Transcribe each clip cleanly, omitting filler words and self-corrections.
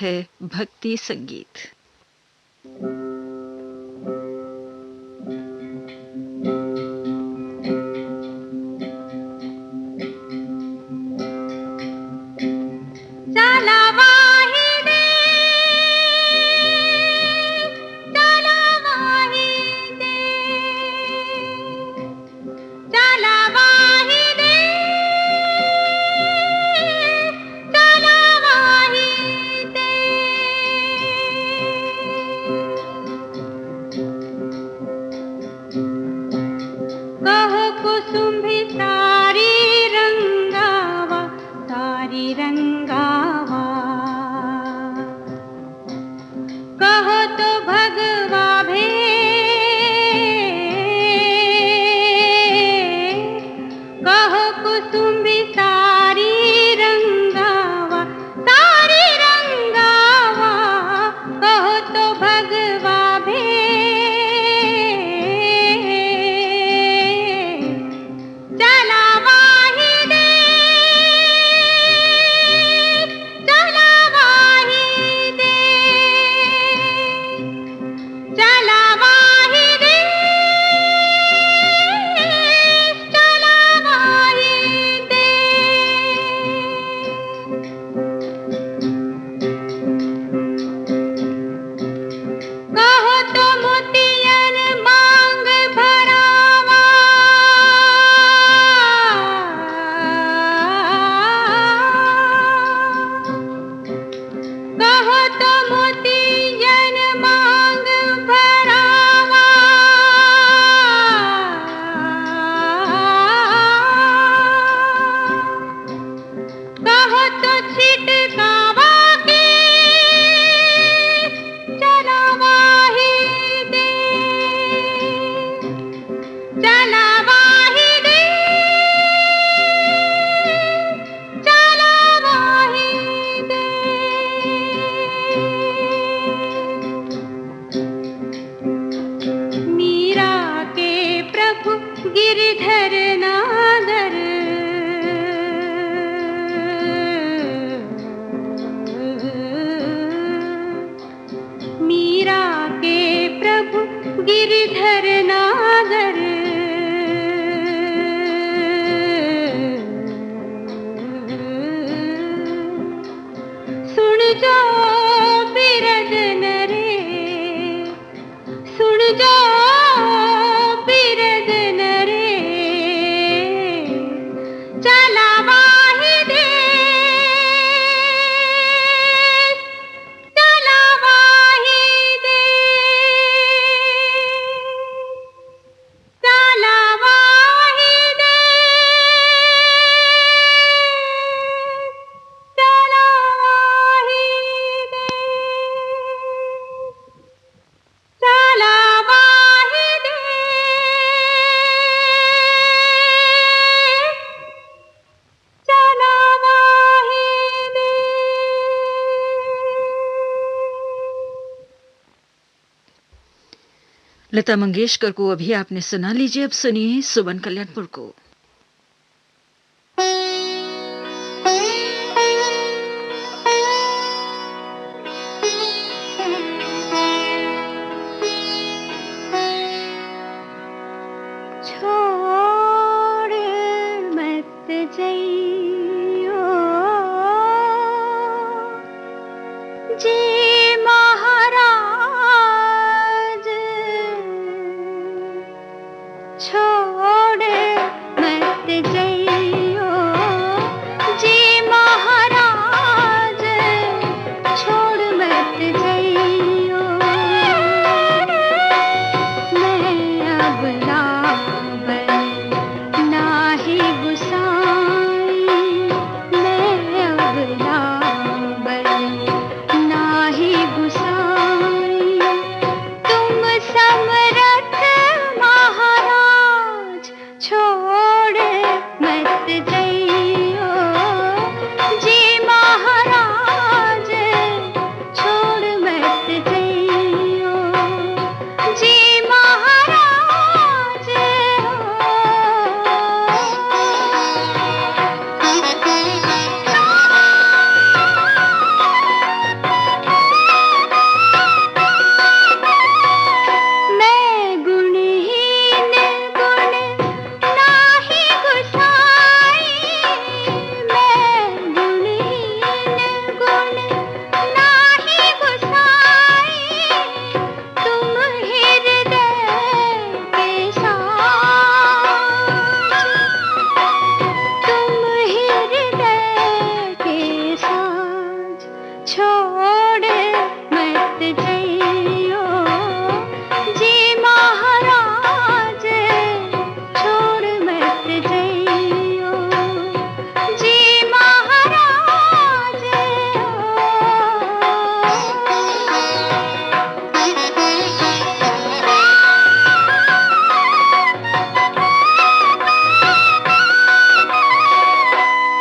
है भक्ति संगीत। लता मंगेशकर को अभी आपने सुना। लीजिए अब सुनिए सुमन कल्याणपुर को। नाही छोड़ मत जइयो जी महाराज, छोड़ मत जइयो जी महाराज।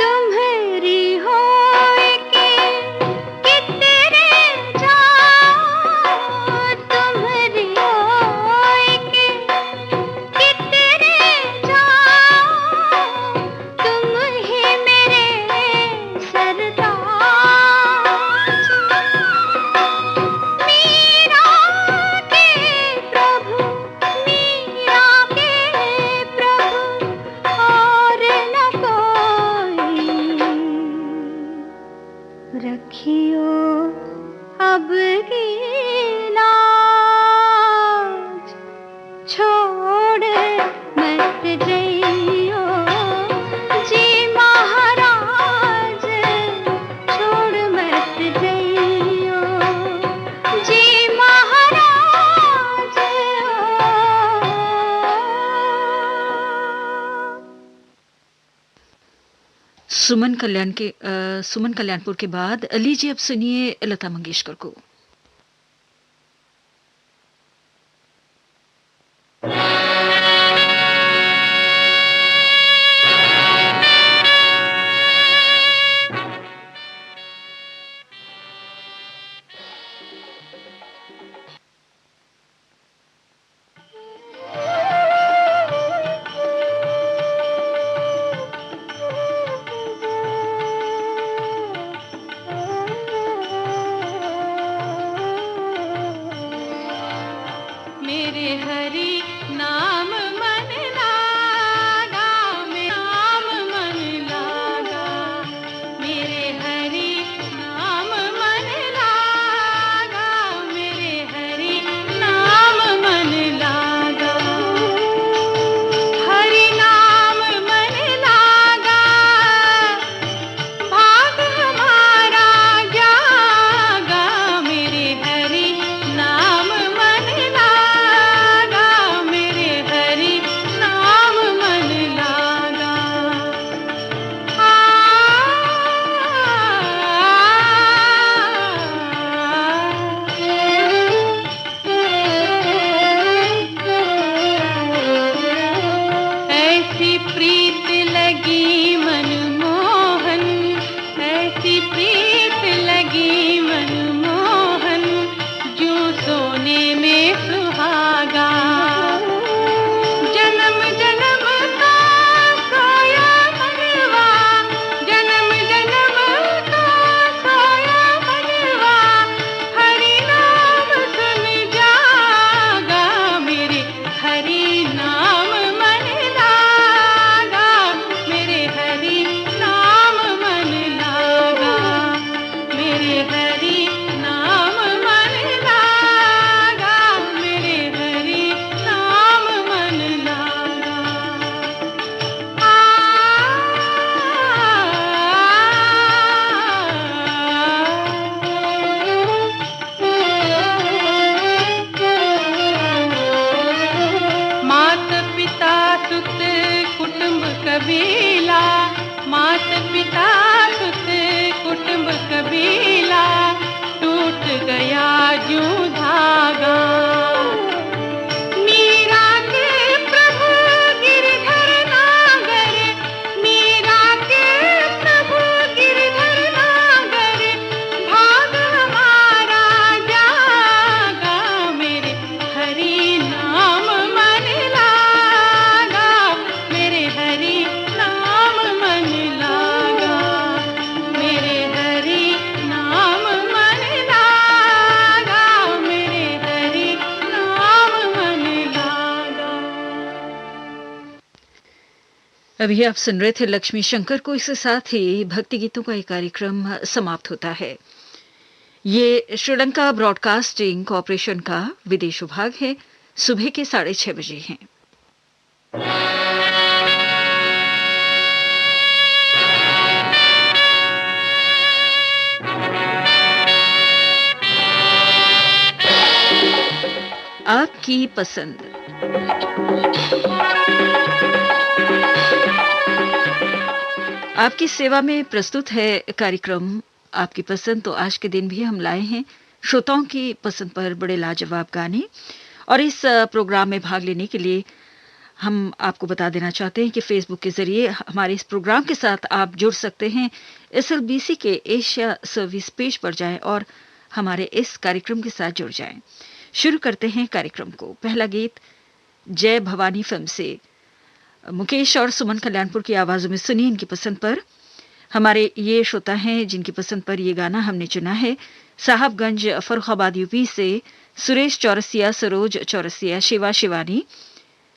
तुम्हारी होए के कितरे जाओ, तुम्हारी होए के कितरे जाओ, तुम ही मेरे सरताज। मीरा के प्रभु, मीरा के प्रभु, और न कोई। रखियो अब की लाज, छोड़ मत जइयो जी महाराज, छोड़ मत जइयो जी महाराज। सुमन कल्याणपुर के बाद लीजिए अब सुनिए लता मंगेशकर को। मेरे हरि नाम मन लागा, मेरा नाम मन लागा, मेरे हरि नाम मन लागा, मेरे हरि नाम मन लागा। हरि नाम मन लागा, भाग हमारा जागा, मेरे हरि नाम मन लागा, मेरे हरि नाम मन लागा। ऐसी प्रीत लगी मनमोहन, ऐसी प्रीत लगी मनमोहन, जो सोने में सुहागा। जन्म जन्म का सोया मनवा, जन्म जन्म का सोया मनवा, हरि नाम सुन जागा, मेरे हरि नाम मन लागा, मेरे हरि नाम मन लागा, मेरे हरि नाम मन लागा, मेरे हरि नाम मन लागा। मात पिता सुत कुटुंब कबीला, मात पिता सुत कुटुंब कबीला, टूट गया यूं धागा। मीरा के प्रभु गिरधर नागर, मीरा के प्रभु गिरधर नागर, भाग हमारा जागा, मेरे हरि नाम मन लागा, मेरे हरि नाम मन लागा, मेरे हरि नाम मन लागा, मेरे हरि नाम मन लागा। अभी आप सुन रहे थे लक्ष्मी शंकर को। इसके साथ ही भक्ति गीतों का ये कार्यक्रम समाप्त होता है। ये श्रीलंका ब्रॉडकास्टिंग कॉरपोरेशन का विदेश विभाग है। सुबह के 6:30 बजे हैं। आपकी पसंद। आपकी सेवा में प्रस्तुत है कार्यक्रम आपकी पसंद। तो आज के दिन भी हम लाए हैं श्रोताओं की पसंद पर बड़े लाजवाब गाने, और इस प्रोग्राम में भाग लेने के लिए हम आपको बता देना चाहते हैं कि फेसबुक के जरिए हमारे इस प्रोग्राम के साथ आप जुड़ सकते हैं। SLBC के एशिया सर्विस पेज पर जाएं और हमारे इस कार्यक्रम के साथ जुड़ जाएं। शुरू करते हैं कार्यक्रम को। पहला गीत जय भवानी फिल्म से मुकेश और सुमन कल्याणपुर की आवाजों में सुनिए इनकी पसंद पर। हमारे ये श्रोता हैं जिनकी पसंद पर ये गाना हमने चुना है। साहबगंज फर्रुखाबाद यूपी से सुरेश चौरसिया, सरोज चौरसिया, शिवा शिवानी,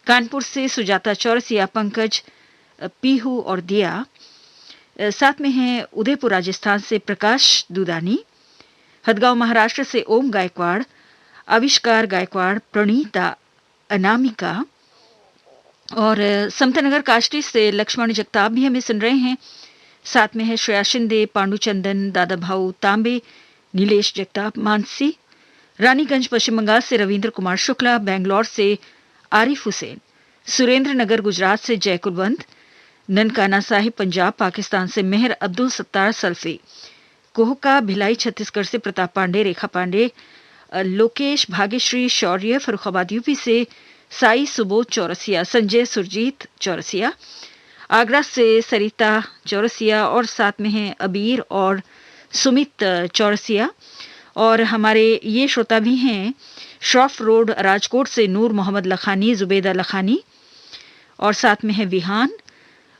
कानपुर से सुजाता चौरसिया, पंकज, पीहू और दिया। साथ में हैं उदयपुर राजस्थान से प्रकाश दुदानी, हदगांव महाराष्ट्र से ओम गायकवाड़, आविष्कार गायकवाड़, प्रणीता, अनामिका, और समतानगर काष्टी से लक्ष्मण जगताप भी हमें सुन रहे हैं। साथ में है श्रेया शिंदे, पांडुचंदन, दादा भाऊ तांबे, नीलेश जगताप, मानसी, रानीगंज पश्चिम बंगाल से रविंद्र कुमार शुक्ला, बेंगलोर से आरिफ हुसैन, सुरेंद्र नगर गुजरात से जय कुलवंत, ननकाना साहिब पंजाब पाकिस्तान से मेहर अब्दुल सत्तार सल्फी, कोहका भिलाई छत्तीसगढ़ से प्रताप पांडे, रेखा पांडे, लोकेश भाग्यश्री शौर्य फर्रुखाबाद यूपी से साई सुबोध चौरसिया, संजय सुरजीत चौरसिया, आगरा से सरिता चौरसिया, और साथ में हैं अबीर और सुमित चौरसिया। और हमारे ये श्रोता भी हैं श्रॉफ रोड राजकोट से नूर मोहम्मद लखानी, जुबेदा लखानी, और साथ में है विहान,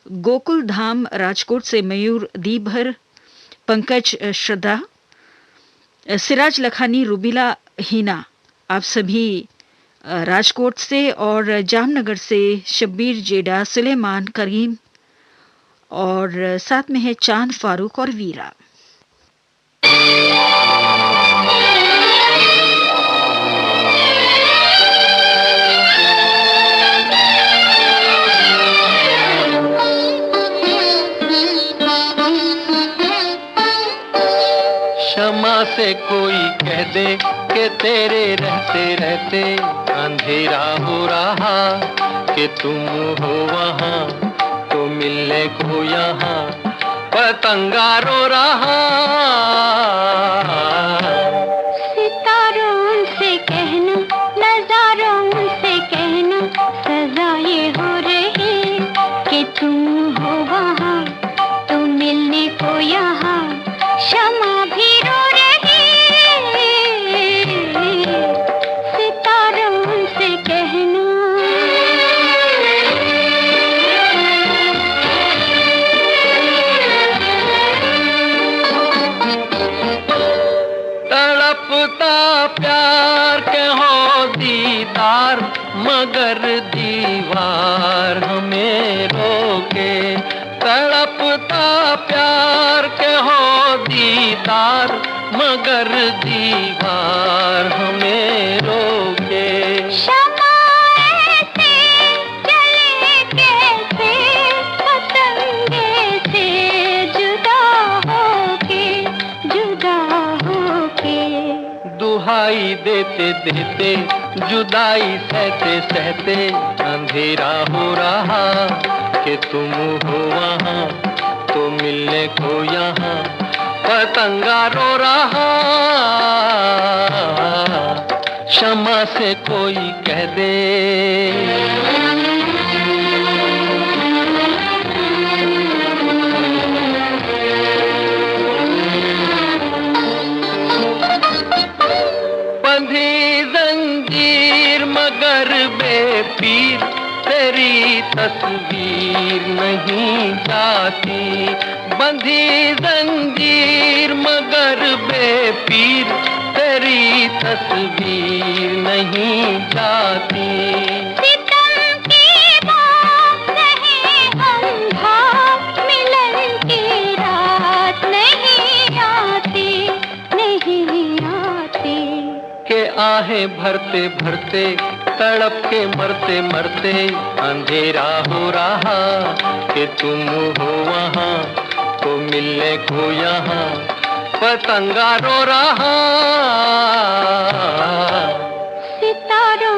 गोकुल धाम राजकोट से मयूर दीभर, पंकज श्रद्धा, सिराज लखानी, रुबिला हीना, आप सभी राजकोट से, और जामनगर से शब्बीर जेडा, सुलेमान करीम, और साथ में है चांद फारूक और वीरा। क्षमा से कोई कह दे कि तेरे रहते रहते अंधेरा हो रहा, कि तुम हो वहाँ तो मिलने को यहाँ पतंगा रो रहा। सितारों से कहना, नजारों से कहना, सजा ये हो रही कि तुम हो वहाँ तो मिलने को यहाँ क्षमा भी रो रही। सितारों से कहना। तड़पता प्यार के हो दीदार, मगर दीवार हमें रोके। तड़पता प्यार के हो दीदार, मगर दीवार हमें रोके। क्षमा ऐसे चले कैसे पतंगे से जुदा होके, जुदा होके। दुहाई देते देते, जुदाई सहते सहते अंधेरा हो रहा, कि तुम हो वहाँ तो मिलने को यहाँ पतंगा रो रहा। क्षमा से कोई कह दे। बंधी जंजीर मगर बेपीर, तेरी तस्वीर नहीं जाती। बंधी जंजीर मगर बेपीर, तेरी तस्वीर नहीं जाती। सितम की बात नहीं अंधा, मिलन की रात नहीं आती, नहीं आती। के आहें भरते भरते, तड़प के मरते मरते अंधेरा हो रहा, कि तुम हो वहाँ तो मिलने को यहाँ पतंगा रो रहा। सितारों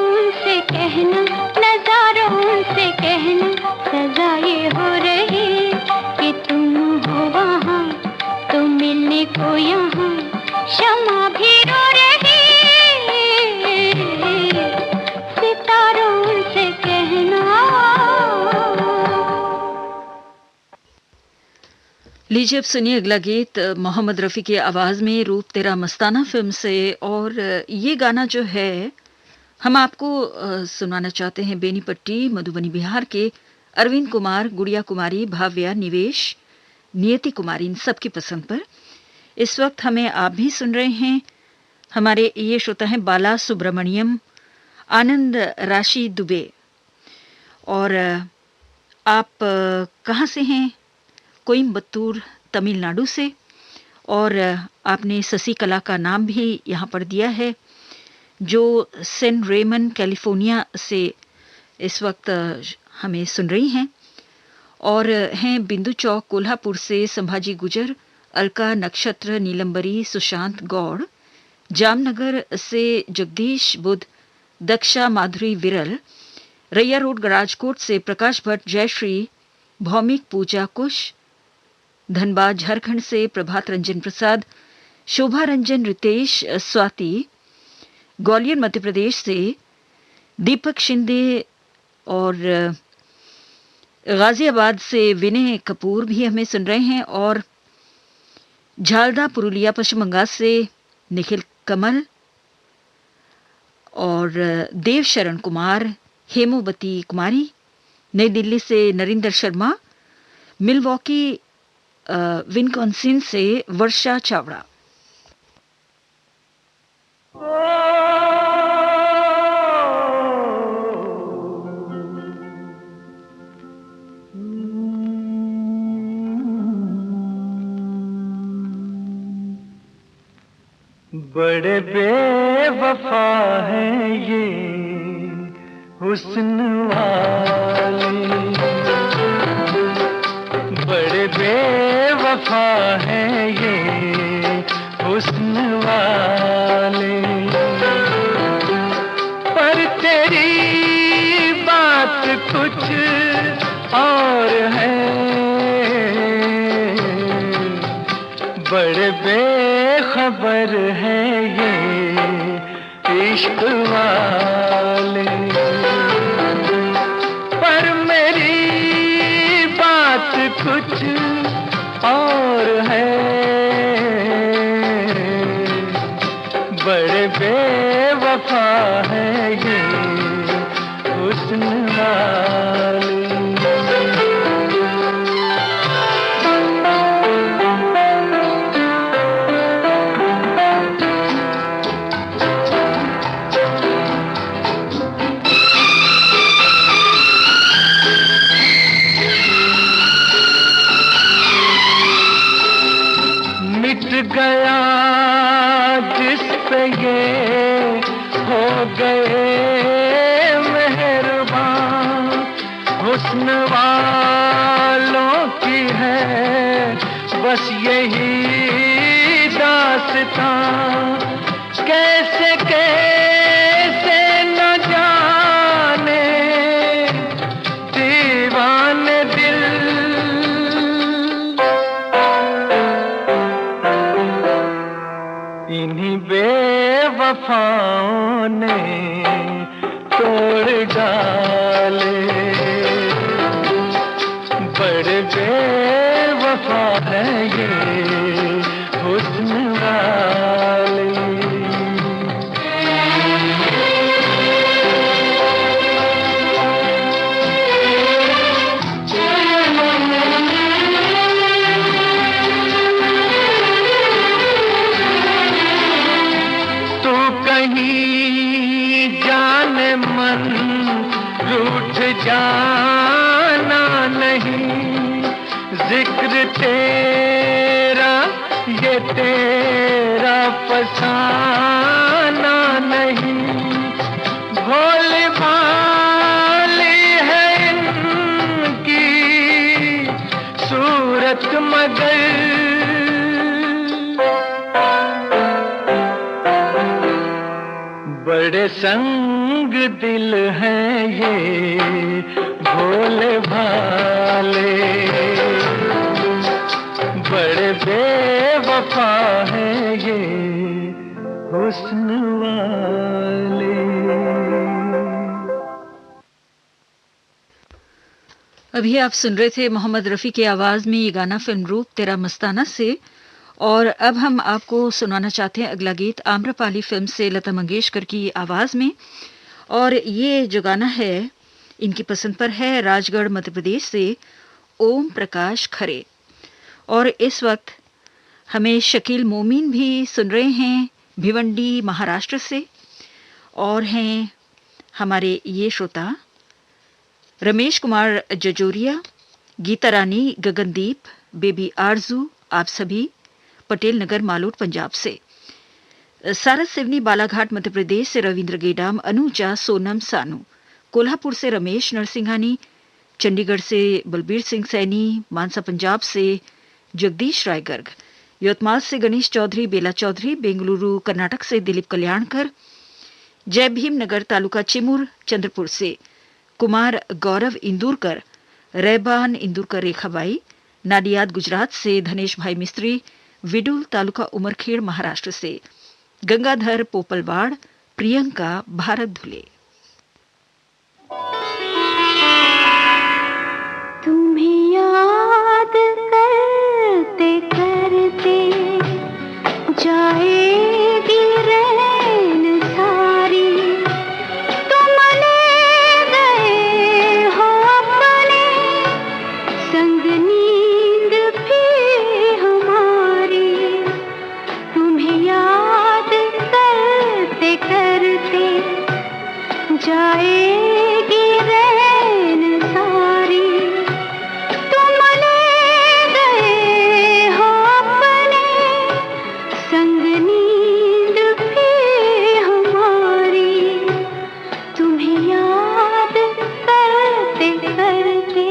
लीजिए अब सुनिए अगला गीत मोहम्मद रफ़ी की आवाज़ में रूप तेरा मस्ताना फिल्म से। और ये गाना जो है हम आपको सुनाना चाहते हैं बेनीपट्टी मधुबनी बिहार के अरविंद कुमार, गुड़िया कुमारी, भाव्या, निवेश, नियति कुमारी, इन सबकी पसंद पर। इस वक्त हमें आप भी सुन रहे हैं। हमारे ये श्रोता हैं बाला सुब्रमण्यम, आनंद राशि दुबे। और आप कहाँ से हैं? कोयम्बतूर तमिलनाडु से। और आपने शशिकला का नाम भी यहाँ पर दिया है, जो सेन रेमन कैलिफोर्निया से इस वक्त हमें सुन रही हैं। और हैं बिंदु चौक कोल्हापुर से संभाजी गुजर, अलका नक्षत्र, नीलंबरी, सुशांत गौड़, जामनगर से जगदीश बुद्ध, दक्षा माधुरी विरल, रैया रोड राजकोट से प्रकाश भट्ट, जयश्री, भौमिक पूजा कुश, धनबाद झारखंड से प्रभात रंजन प्रसाद, शोभा रंजन, रितेश, स्वाति, ग्वालियर मध्य प्रदेश से दीपक शिंदे, और गाजियाबाद से विनय कपूर भी हमें सुन रहे हैं। और झालदा पुरुलिया पश्चिम बंगाल से निखिल कमल, और देव शरण कुमार, हेमोवती कुमारी, नई दिल्ली से नरेंद्र शर्मा, मिलवॉकी विनकॉन्सिन से वर्षा चावड़ा। बड़े बेवफा हैं ये हुस्न वाले, बड़े बेवफा हैं ये हुस्न वाले, पर तेरी बात कुछ और है, बड़े बेखबर हैं ये इश्क वाले, पर मेरी बात कुछ और है, बड़े बेवफा है ये हुस्न वाले। गया जिस पे ये हो गए मेहरबान, हुस्न वालों की है बस यही दास्तां, कैसे कैसे न जाने दीवाने दिल, इन्हीं बेवफाओं ने तोड़ डाले, बड़े बेवफा है ये हुस्न वाले। जाने मन रूठ जाना नहीं, जिक्र तेरा ये तेरा फसाना नहीं, भोली भाली है इनकी सूरत मगर, बड़े संग दिल हैं ये भोले भाले, बड़े बेवफा हैं ये हुस्न वाले। अभी आप सुन रहे थे मोहम्मद रफ़ी की आवाज़ में ये गाना फिल्म रूप तेरा मस्ताना से। और अब हम आपको सुनाना चाहते हैं अगला गीत आम्रपाली फिल्म से लता मंगेशकर की आवाज़ में। और ये जो गाना है इनकी पसंद पर है, राजगढ़ मध्य प्रदेश से ओम प्रकाश खरे। और इस वक्त हमें शकील मोमीन भी सुन रहे हैं भिवंडी महाराष्ट्र से। और हैं हमारे ये श्रोता रमेश कुमार जजोरिया, गीता रानी, गगनदीप, बेबी आरजू, आप सभी पटेल नगर मालोट पंजाब से। सारस सिवनी बालाघाट मध्य प्रदेश से रविंद्र गेडाम, अनुजा, सोनम, सानू, कोल्हापुर से रमेश नरसिंघानी, चंडीगढ़ से बलबीर सिंह सैनी, मानसा पंजाब से जगदीश राय गर्ग, यवतमाल से गणेश चौधरी, बेला चौधरी, बेंगलुरु कर्नाटक से दिलीप कल्याणकर, जय भीम नगर तालुका चिमूर चंद्रपुर से कुमार गौरव इंदुरकर, रहबान इंदुरकर रेखाबाई, नाडियाद गुजरात से धनेश भाई मिस्त्री, विडुल तालुका उमरखेड़ महाराष्ट्र से गंगाधर पोपलवाड़, प्रियंका भारत धुले। तुम्हें याद करते करते जाएगी रैन सारी, तुम ले गए हो अपने संग नींद भी हमारी। तुम्हें याद करते करते जाएगी रैन सारी, तुम ले गए हो अपने संग नींद भी हमारी। तुम्हें याद करते करते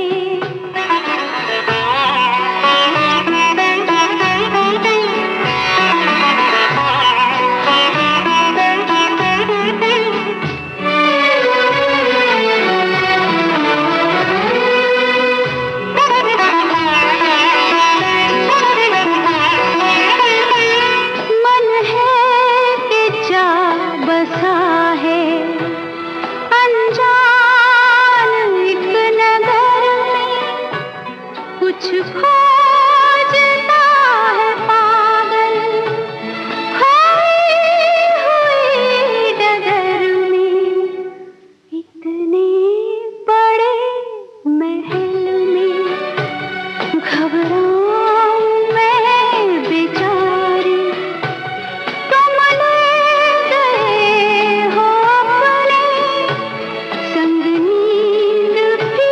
मन है कि जा बसा है अनजान एक नगर में, कुछ खोजता है पागल खोई हुई डगर में। इतने बड़े महल में घबराऊं मैं बेचारी, तुम ले गए हो अपने संग नींद भी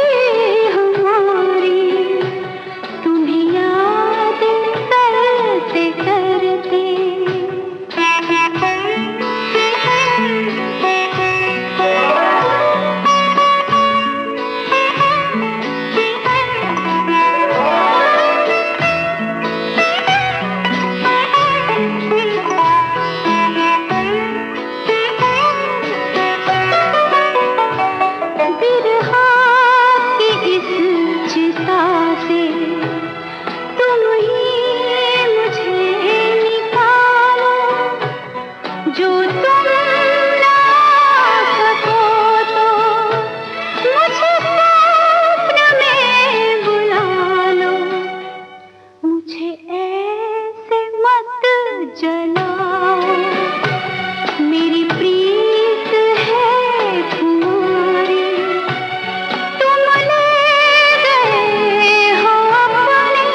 हमारी। तुम्हें याद करते करते बिरहा की इस चिता से तुम ही मुझे निकालो, जो तुम ना सको तो मुझे स्वप्न में बुला लो। मुझे ऐसे मत जलाओ, मेरी प्रीत है तुम्हारी। तुम ले गए हो अपने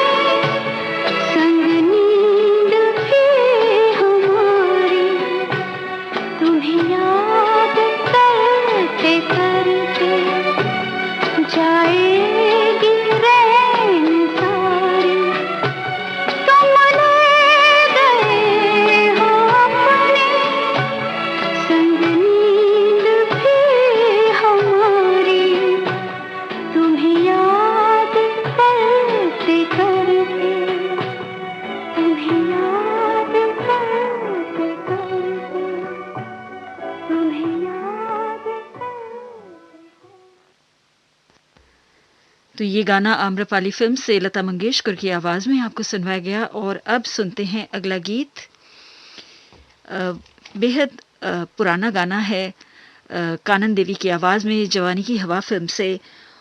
संग नींद भी हमारी। तुम्हें याद करते करते जाएगी रैन सारी, तुम ले गए हो अपने संग नींद भी हमारी। तुम्हें याद करते करते तुम्हें याद करते करते तुम्हें याद तो ये गाना आम्रपाली फिल्म से लता मंगेशकर की आवाज़ में आपको सुनवाया गया। और अब सुनते हैं अगला गीत। बेहद पुराना गाना है, कानन देवी की आवाज़ में जवानी की हवा फिल्म से।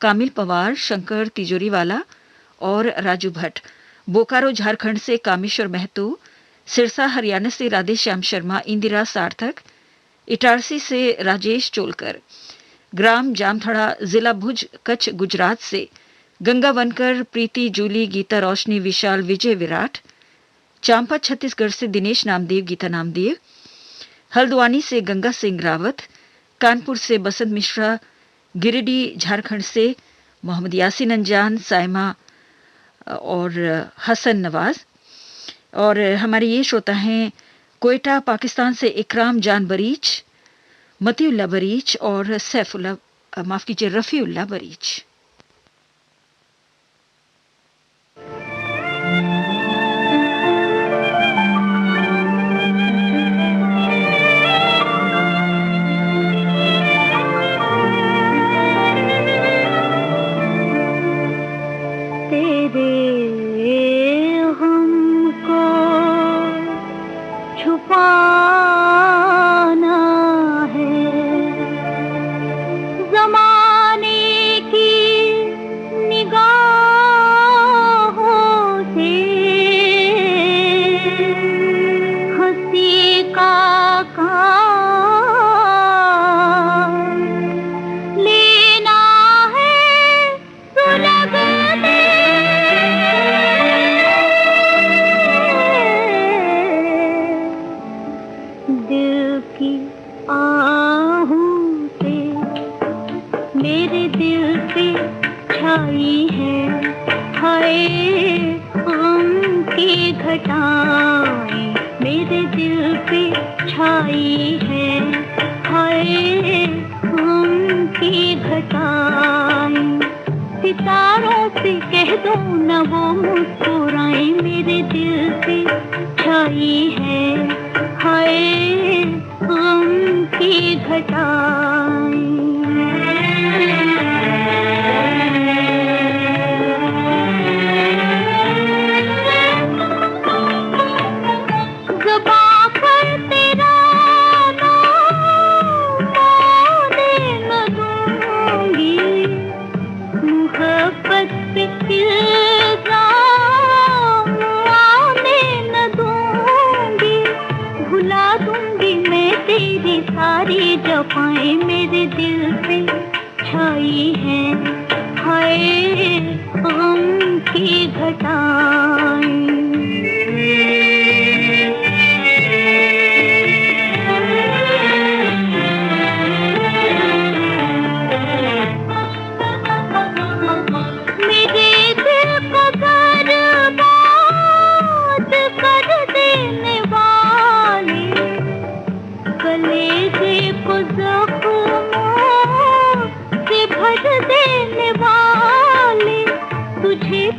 कामिल पवार, शंकर तिजोरीवाला और राजू भट्ट। बोकारो झारखंड से कामेश्वर महतो, सिरसा हरियाणा से राधेश्याम शर्मा, इंदिरा सार्थक, इटारसी से राजेश चोलकर, ग्राम जामथड़ा, जिला भुज, कच्छ, गुजरात से गंगा वनकर, प्रीति जूली, गीता रोशनी, विशाल, विजय विराट, चांपा छत्तीसगढ़ से दिनेश नामदेव, गीता नामदेव, हल्द्वानी से गंगा सिंह रावत, कानपुर से बसंत मिश्रा, गिरिडीह झारखंड से मोहम्मद यासीन अंजान, साइमा और हसन नवाज। और हमारे ये श्रोता हैं कोयटा पाकिस्तान से इकराम जान बरीच, मतीउल्ला बरीच और रफीउल्ला बरीच। सितारों से कह दो न वो मुस्कुराए, मेरे दिल पे छाई है हाय गम की घटाएं। सारी जफाएं मेरे दिल पे छाई है हाय गम की घटाएं।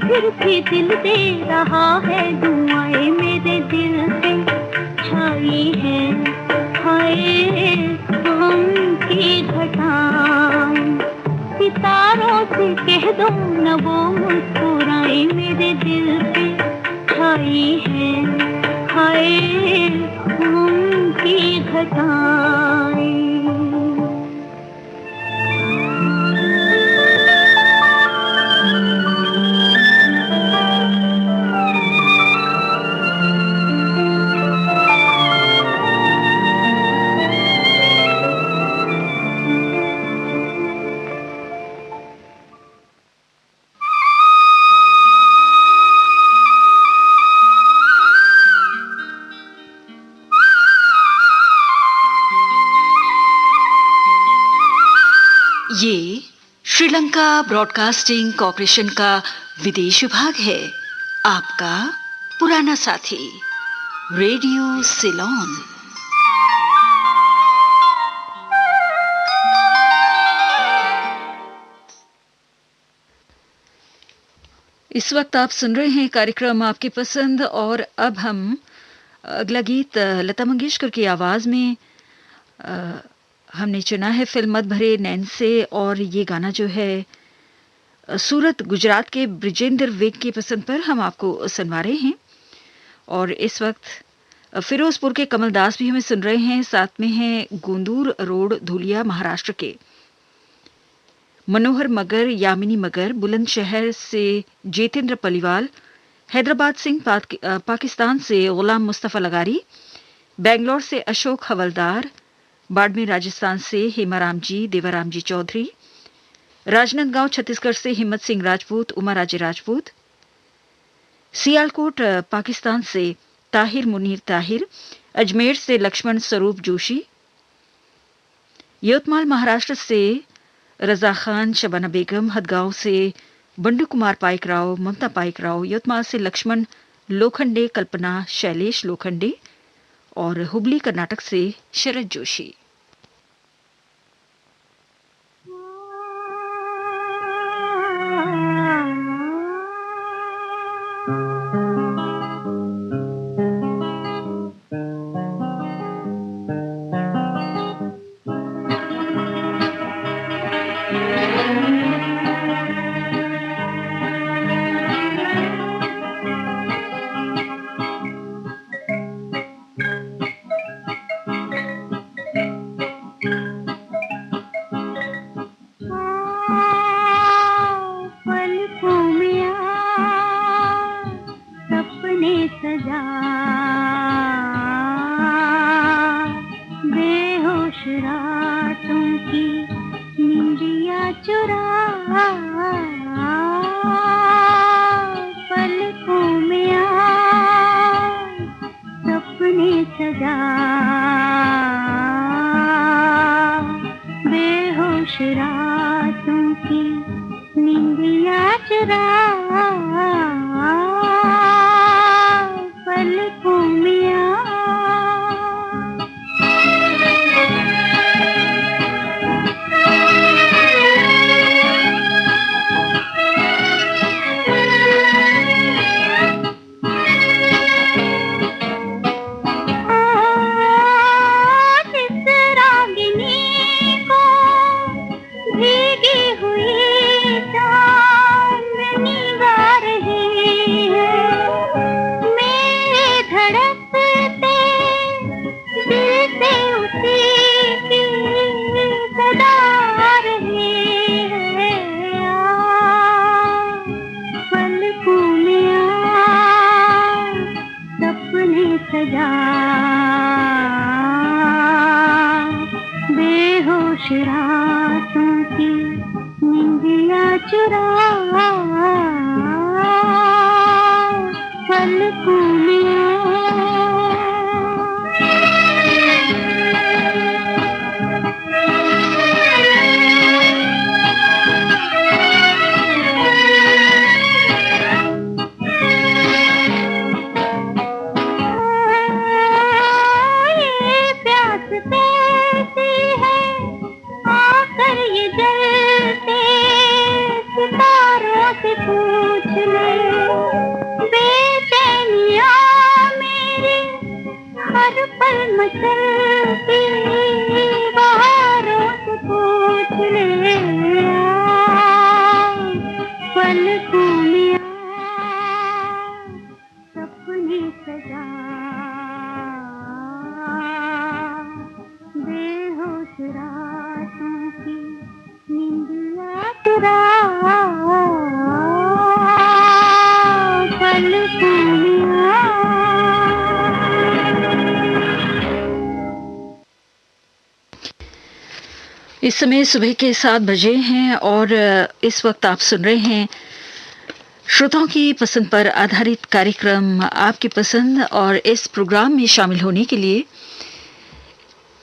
फिर भी दिल दे रहा है दुआएं, मेरे दिल पे छाई है हाय गम की घटाएं। सितारों से कह दो न वो मुस्कुराए, मेरे दिल पे छाई है हाय गम की घटाएं। ये श्रीलंका ब्रॉडकास्टिंग कॉरपोरेशन का विदेश विभाग है, आपका पुराना साथी रेडियो सिलोन। इस वक्त आप सुन रहे हैं कार्यक्रम आपकी पसंद, और अब हम अगला गीत लता मंगेशकर की आवाज में हमने चुना है फिल्म मत भरे नैन से, और ये गाना जो है सूरत गुजरात के ब्रिजेंद्र वेग की पसंद पर हम आपको सुनवा रहे हैं। और इस वक्त फिरोजपुर के कमलदास भी हमें सुन रहे हैं, साथ में हैं गोंदूर रोड धुलिया महाराष्ट्र के मनोहर मगर, यामिनी मगर, बुलंदशहर से जितेंद्र पलीवाल, हैदराबाद सिंह, पाकिस्तान से गुलाम मुस्तफ़ा लगारी, बेंगलोर से अशोक हवलदार, बाड़मेर राजस्थान से हेमाराम जी, देवाराम जी चौधरी, राजनांदगांव छत्तीसगढ़ से हिम्मत सिंह राजपूत, उमा राजे राजपूत, सियालकोट पाकिस्तान से ताहिर मुनीर ताहिर, अजमेर से लक्ष्मण स्वरूप जोशी, यवतमाल महाराष्ट्र से रजा खान, शबाना बेगम, हदगांव से बंडू कुमार पाइकराव, ममता पाइकराव, यवतमाल से लक्ष्मण लोखंडे, कल्पना शैलेश लोखंडे और हुबली कर्नाटक से शरद जोशी। इस समय सुबह के 7 बजे हैं और इस वक्त आप सुन रहे हैं श्रोताओं की पसंद पर आधारित कार्यक्रम आपकी पसंद। और इस प्रोग्राम में शामिल होने के लिए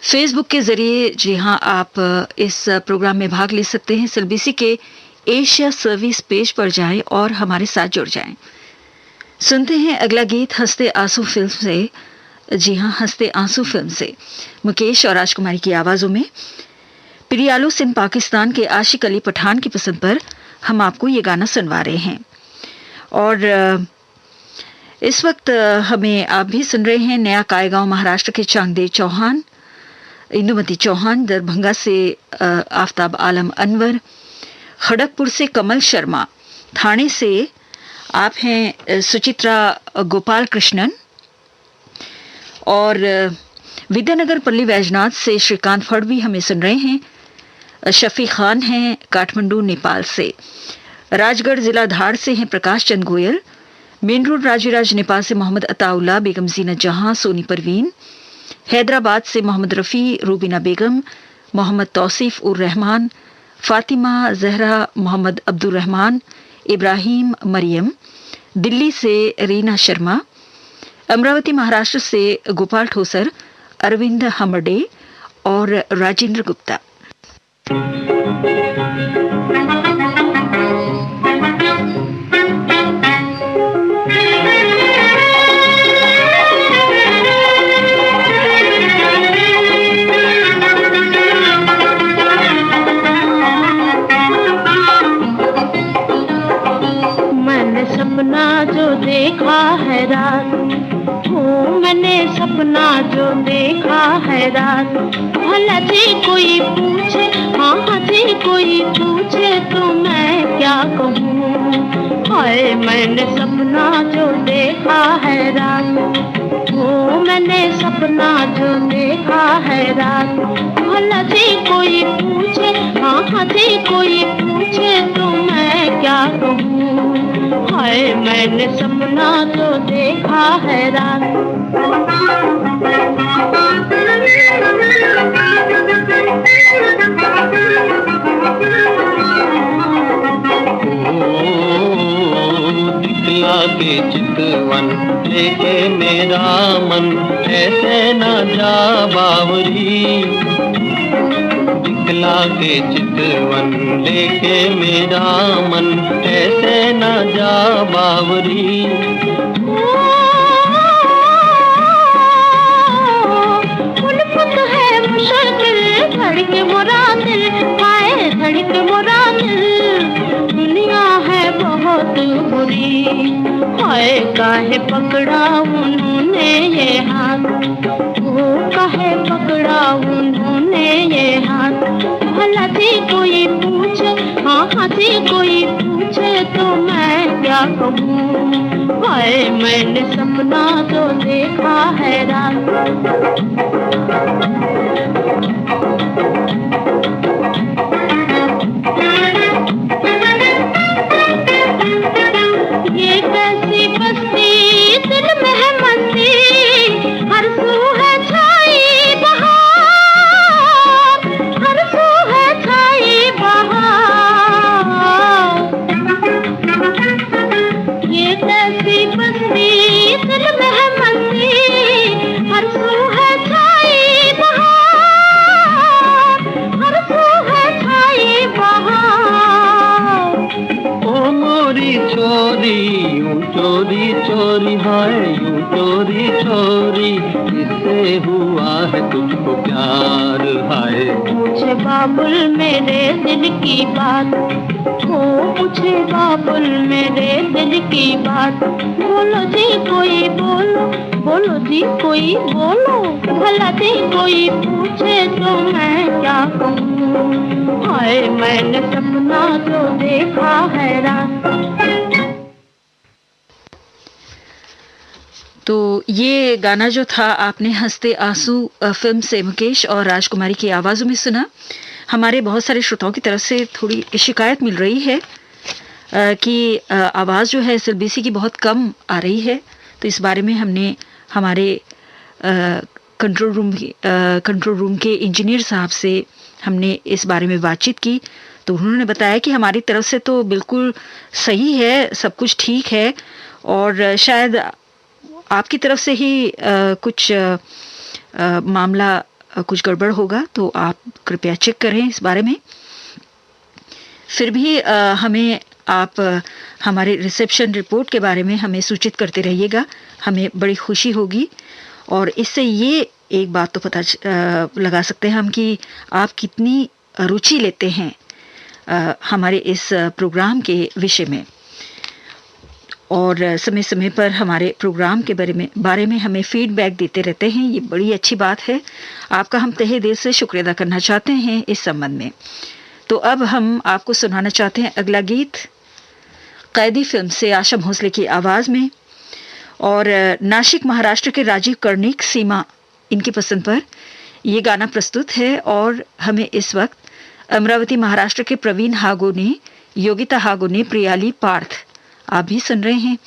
फेसबुक के जरिए जी हां आप इस प्रोग्राम में भाग ले सकते हैं। सिलबीसी के एशिया सर्विस पेज पर जाएं और हमारे साथ जुड़ जाएं। सुनते हैं अगला गीत हंसते आंसू फिल्म से। जी हां, हंसते आंसू फिल्म से मुकेश और राजकुमारी की आवाजों में प्रियालो सिंह पाकिस्तान के आशिक अली पठान की पसंद पर हम आपको ये गाना सुनवा रहे हैं। और इस वक्त हमें आप भी सुन रहे हैं नया कायगांव महाराष्ट्र के चांगदेव चौहान, इंदुमती चौहान, दरभंगा से आफ्ताब आलम अनवर, खड़गपुर से कमल शर्मा, थाने से आप हैं सुचित्रा गोपाल कृष्णन और विद्यानगर पल्ली वैजनाथ से श्रीकांत फड़ भी हमें सुन रहे हैं। शफी खान हैं काठमांडू नेपाल से। राजगढ़ जिला धार से हैं प्रकाश चंद गोयल। मेन रोड राजीराज नेपाल से मोहम्मद अताउल्ला, बेगम जीनत जहां, सोनी परवीन। हैदराबाद से मोहम्मद रफ़ी, रूबीना बेगम, मोहम्मद तौसीफ उर रहमान, फातिमा जहरा, मोहम्मद अब्दुल रहमान, इब्राहिम मरियम। दिल्ली से रीना शर्मा। अमरावती महाराष्ट्र से गोपाल ठोसर, अरविंद हमडे और राजेंद्र गुप्ता। सपना जो देखा है रात, हो मैंने सपना जो देखा है रात। भला जी कोई पूछे, हाँ जी कोई पूछे तो मैं क्या कहूँ। हाय मैंने सपना जो देखा है रात, हो मैंने सपना जो देखा है रात। भला जी कोई पूछे, हाँ जी कोई पूछे तो मैं क्या कहूँ। हाय मैंने सपना जो देखा है रात। दिखला के चितवन लेके मेरा मन, ऐसे न जा बावरी। दिखला के चितवन लेके मेरा मन, ऐसे न जा बावरी। उल्फत है मुश्किल, धड़के मोरा दिल, हाय धड़के मोरा दिल। दुनिया है बहुत बुरी, हाय काहे पकड़ा उन्होंने ये हाथ, वो काहे पकड़ा उन्होंने ये हाथ। भला जी कोई पूछे, हाँ जी कोई पूछे तो मैं क्या कहूँ। हाय मैंने सपना जो देखा है रात। ये कैसी बस्ती दिल में है मस्ती, हर सू है छाई बहार, हर सू है छाई बहार। ये कैसी बस्ती दिल में है मस्ती, हर सू है छाई बहार, हर सू है छाई बहार। ओ मोरी छोरी, यूं चोरी चोरी, हाय यूं चोरी चोरी, किससे हुआ है तुझको प्यार। हाय पूछे बाबुल मेरे दिल की बात, हो पूछे बाबुल मेरे दिल की बात। बोलो जी कोई बोलो, बोलो जी कोई बोलो। भला जी कोई पूछे तो मैं क्या कहूँ। हाय मैंने सपना जो देखा है रात। तो ये गाना जो था आपने हंसते आंसू फिल्म से मुकेश और राजकुमारी की आवाज़ों में सुना। हमारे बहुत सारे श्रोताओं की तरफ से थोड़ी शिकायत मिल रही है कि आवाज़ जो है एसएलबीसी की बहुत कम आ रही है। तो इस बारे में हमने हमारे कंट्रोल रूम के इंजीनियर साहब से हमने इस बारे में बातचीत की। तो उन्होंने बताया कि हमारी तरफ से तो बिल्कुल सही है, सब कुछ ठीक है, और शायद आपकी तरफ से ही कुछ मामला कुछ गड़बड़ होगा। तो आप कृपया चेक करें इस बारे में। फिर भी हमें आप हमारे रिसेप्शन रिपोर्ट के बारे में हमें सूचित करते रहिएगा, हमें बड़ी खुशी होगी। और इससे ये एक बात तो पता लगा सकते हैं हम कि आप कितनी रुचि लेते हैं हमारे इस प्रोग्राम के विषय में, और समय समय पर हमारे प्रोग्राम के बारे में हमें फीडबैक देते रहते हैं। ये बड़ी अच्छी बात है। आपका हम तहे दिल से शुक्रिया अदा करना चाहते हैं इस संबंध में। तो अब हम आपको सुनाना चाहते हैं अगला गीत, कैदी फिल्म से आशा भोसले की आवाज़ में, और नासिक महाराष्ट्र के राजीव कर्णिक, सीमा, इनकी पसंद पर ये गाना प्रस्तुत है। और हमें इस वक्त अमरावती महाराष्ट्र के प्रवीण हागो ने, योगिता हागो ने प्रियाली पार्थ। आप भी सुन रहे हैं।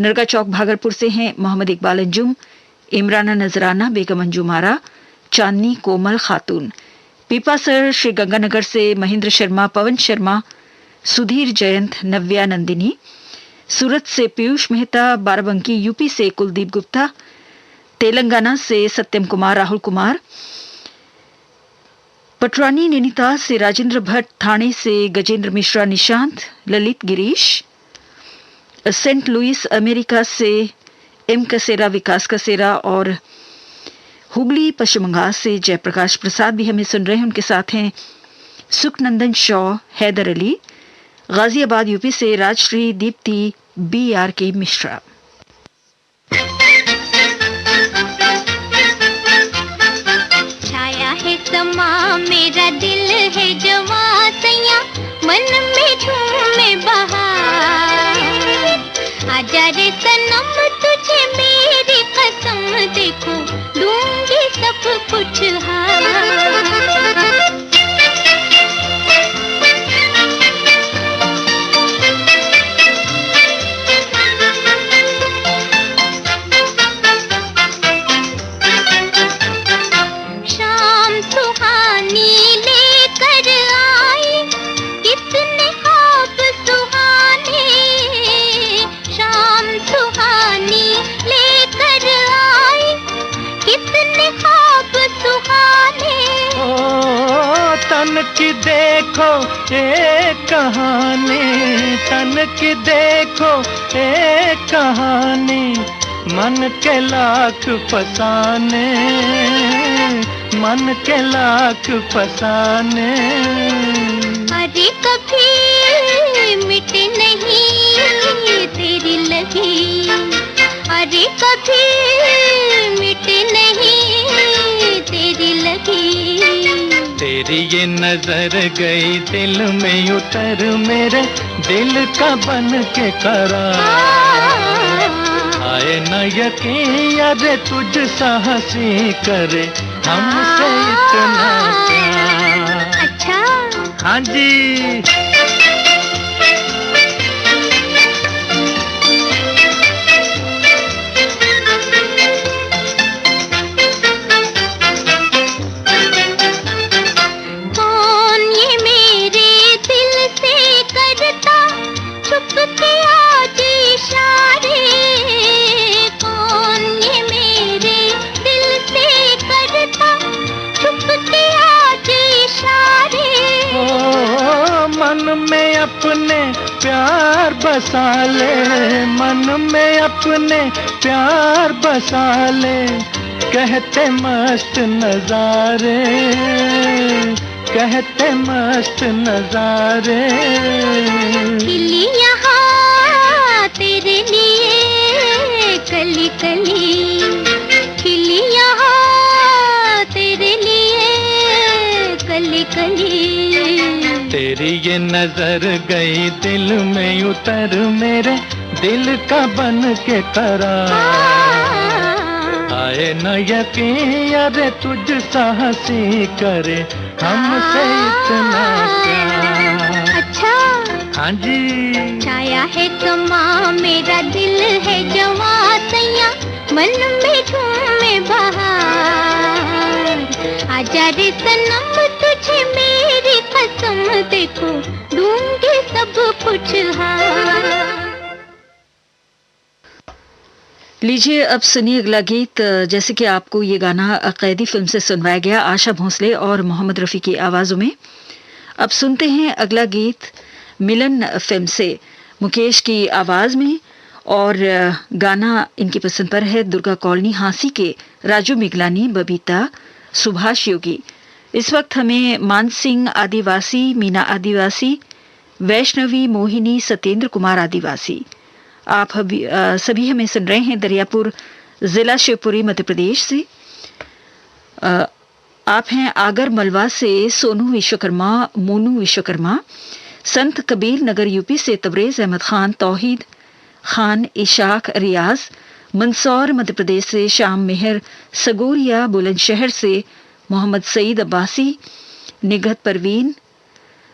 नरगा चौक भागलपुर से हैं मोहम्मद इकबाल अंजुम, इमराना नजराना, बेगम अंजुमारा, चांदनी कोमल खातून। पीपासर श्री गंगानगर से महेंद्र शर्मा, पवन शर्मा, सुधीर जयंत, नव्या नंदिनी। सूरत से पीयूष मेहता, बाराबंकी यूपी से कुलदीप गुप्ता, तेलंगाना से सत्यम कुमार, राहुल कुमार, पटरानी नैनीताल से राजेंद्र भट्ट, थाने से Gajendra Mishra, Nishant, Lalit Girish, Saint Louis America से एम कसेरा, विकास कसेरा और हुगली पश्चिम बंगाल से जयप्रकाश प्रसाद भी हमें सुन रहे हैं। उनके साथ हैं सुखनंदन शॉ, हैदर अली। गाजियाबाद यूपी से राजश्री, दीप्ति, BR के मिश्रा। छाया है समा मेरा दिल है जवां सैया, मन में झूमे बहार। आजा रे सनम तुझे मेरी कसम, देखो दूंगी सब कुछ हार। तन की देखो एक कहानी, तन की देखो एक कहानी, मन के लाख फसाने, मन के लाख फसाने। अरे कभी मिटे नहीं तेरी लगी, अरे कभी मिटे नहीं तेरी लगी। तेरी ये नजर गई दिल में उतर, मेरे दिल का बन के करार। आए न यकीन अरे तुझ सा हंसी करे हमसे इतना प्यार। अच्छा हाँ जी। मन में अपने प्यार बसा ले, मन में अपने प्यार बसा ले, कहते मस्त नजारे, कहते मस्त नजारे। खिली यहाँ तेरे लिए कली कली, खिली यहाँ तेरे लिए कली कली। तेरी ये नजर गई दिल में उतर, मेरे दिल का बन के करार। आए न यकीन अरे तुझ सा हंसी करे हमसे इतना प्यार। अच्छा हाँ जी। छाया है समा मेरा दिल है जवां सैया, मन में झूमे बहार। आजा रे सनम तुझे मेरी कसम, देखो दूंगी सब कुछ हार। लीजिए अब सुनिए अगला गीत। जैसे कि आपको ये गाना कैदी फिल्म से सुनवाया गया आशा भोसले और मोहम्मद रफ़ी की आवाज़ों में। अब सुनते हैं अगला गीत मिलन फिल्म से मुकेश की आवाज़ में, और गाना इनकी पसंद पर है दुर्गा कॉलोनी हांसी के राजू मिगलानी, बबीता, सुभाष योगी। इस वक्त हमें मान सिंह आदिवासी, मीना आदिवासी, वैष्णवी, मोहिनी, सत्येंद्र कुमार आदिवासी, आप सभी हमें सुन रहे हैं दरियापुर जिला शिवपुरी मध्य प्रदेश से। आप हैं आगर मलवा से सोनू विश्वकर्मा, मोनू विश्वकर्मा, संत कबीर नगर यूपी से तबरेज अहमद खान, तौहीद खान, इशाक, रियाज, मंदसौर मध्य प्रदेश से श्याम मेहर, सगोरिया बुलंदशहर से मोहम्मद सईद अब्बासी, निगहत परवीन,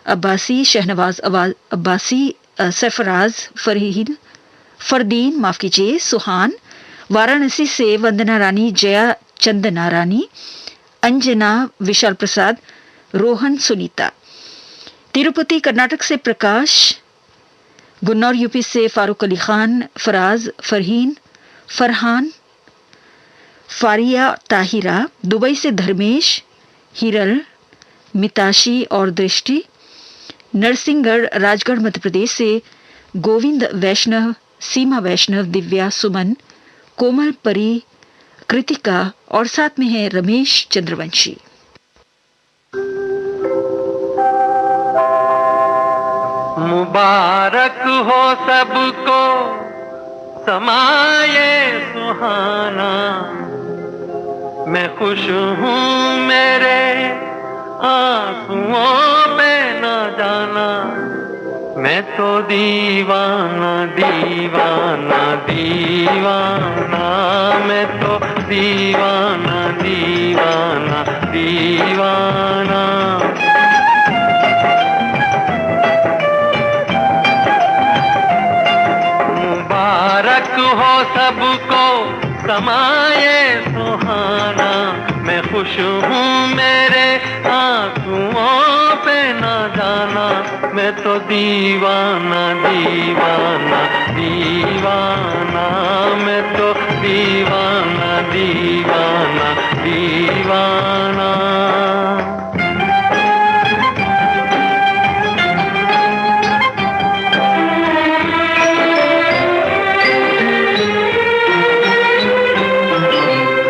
अब्बासी, शहनवाज अब्बासी, सरफराज फरदीन, माफ कीजिए, सुहान। वाराणसी से वंदना रानी, जया चंदना रानी, अंजना, विशाल प्रसाद, रोहन, सुनीता। तिरुपति कर्नाटक से प्रकाश, गुन्नौर यूपी से फारूक अली खान, फराज, फरहान, फारिया ताहिरा। दुबई से धर्मेश, हिरल, मिताशी और दृष्टि। नरसिंहगढ़ राजगढ़ मध्य प्रदेश से गोविंद वैष्णव, सीमा वैष्णव, दिव्या, सुमन, कोमल, परी, कृतिका और साथ में है रमेश चंद्रवंशी। मुबारक हो सबको समाये सुहाना, मैं खुश हूँ मेरे आंसुओं पे न जाना, मैं तो दीवाना दीवाना दीवाना, मैं तो दीवाना दीवाना दीवाना। मुबारक हो सबको समाये सुहाना, मैं खुश हूँ मेरे आंसुओं पे न जाना, मैं तो दीवाना दीवाना दीवाना, मैं तो दीवाना दीवाना दीवाना।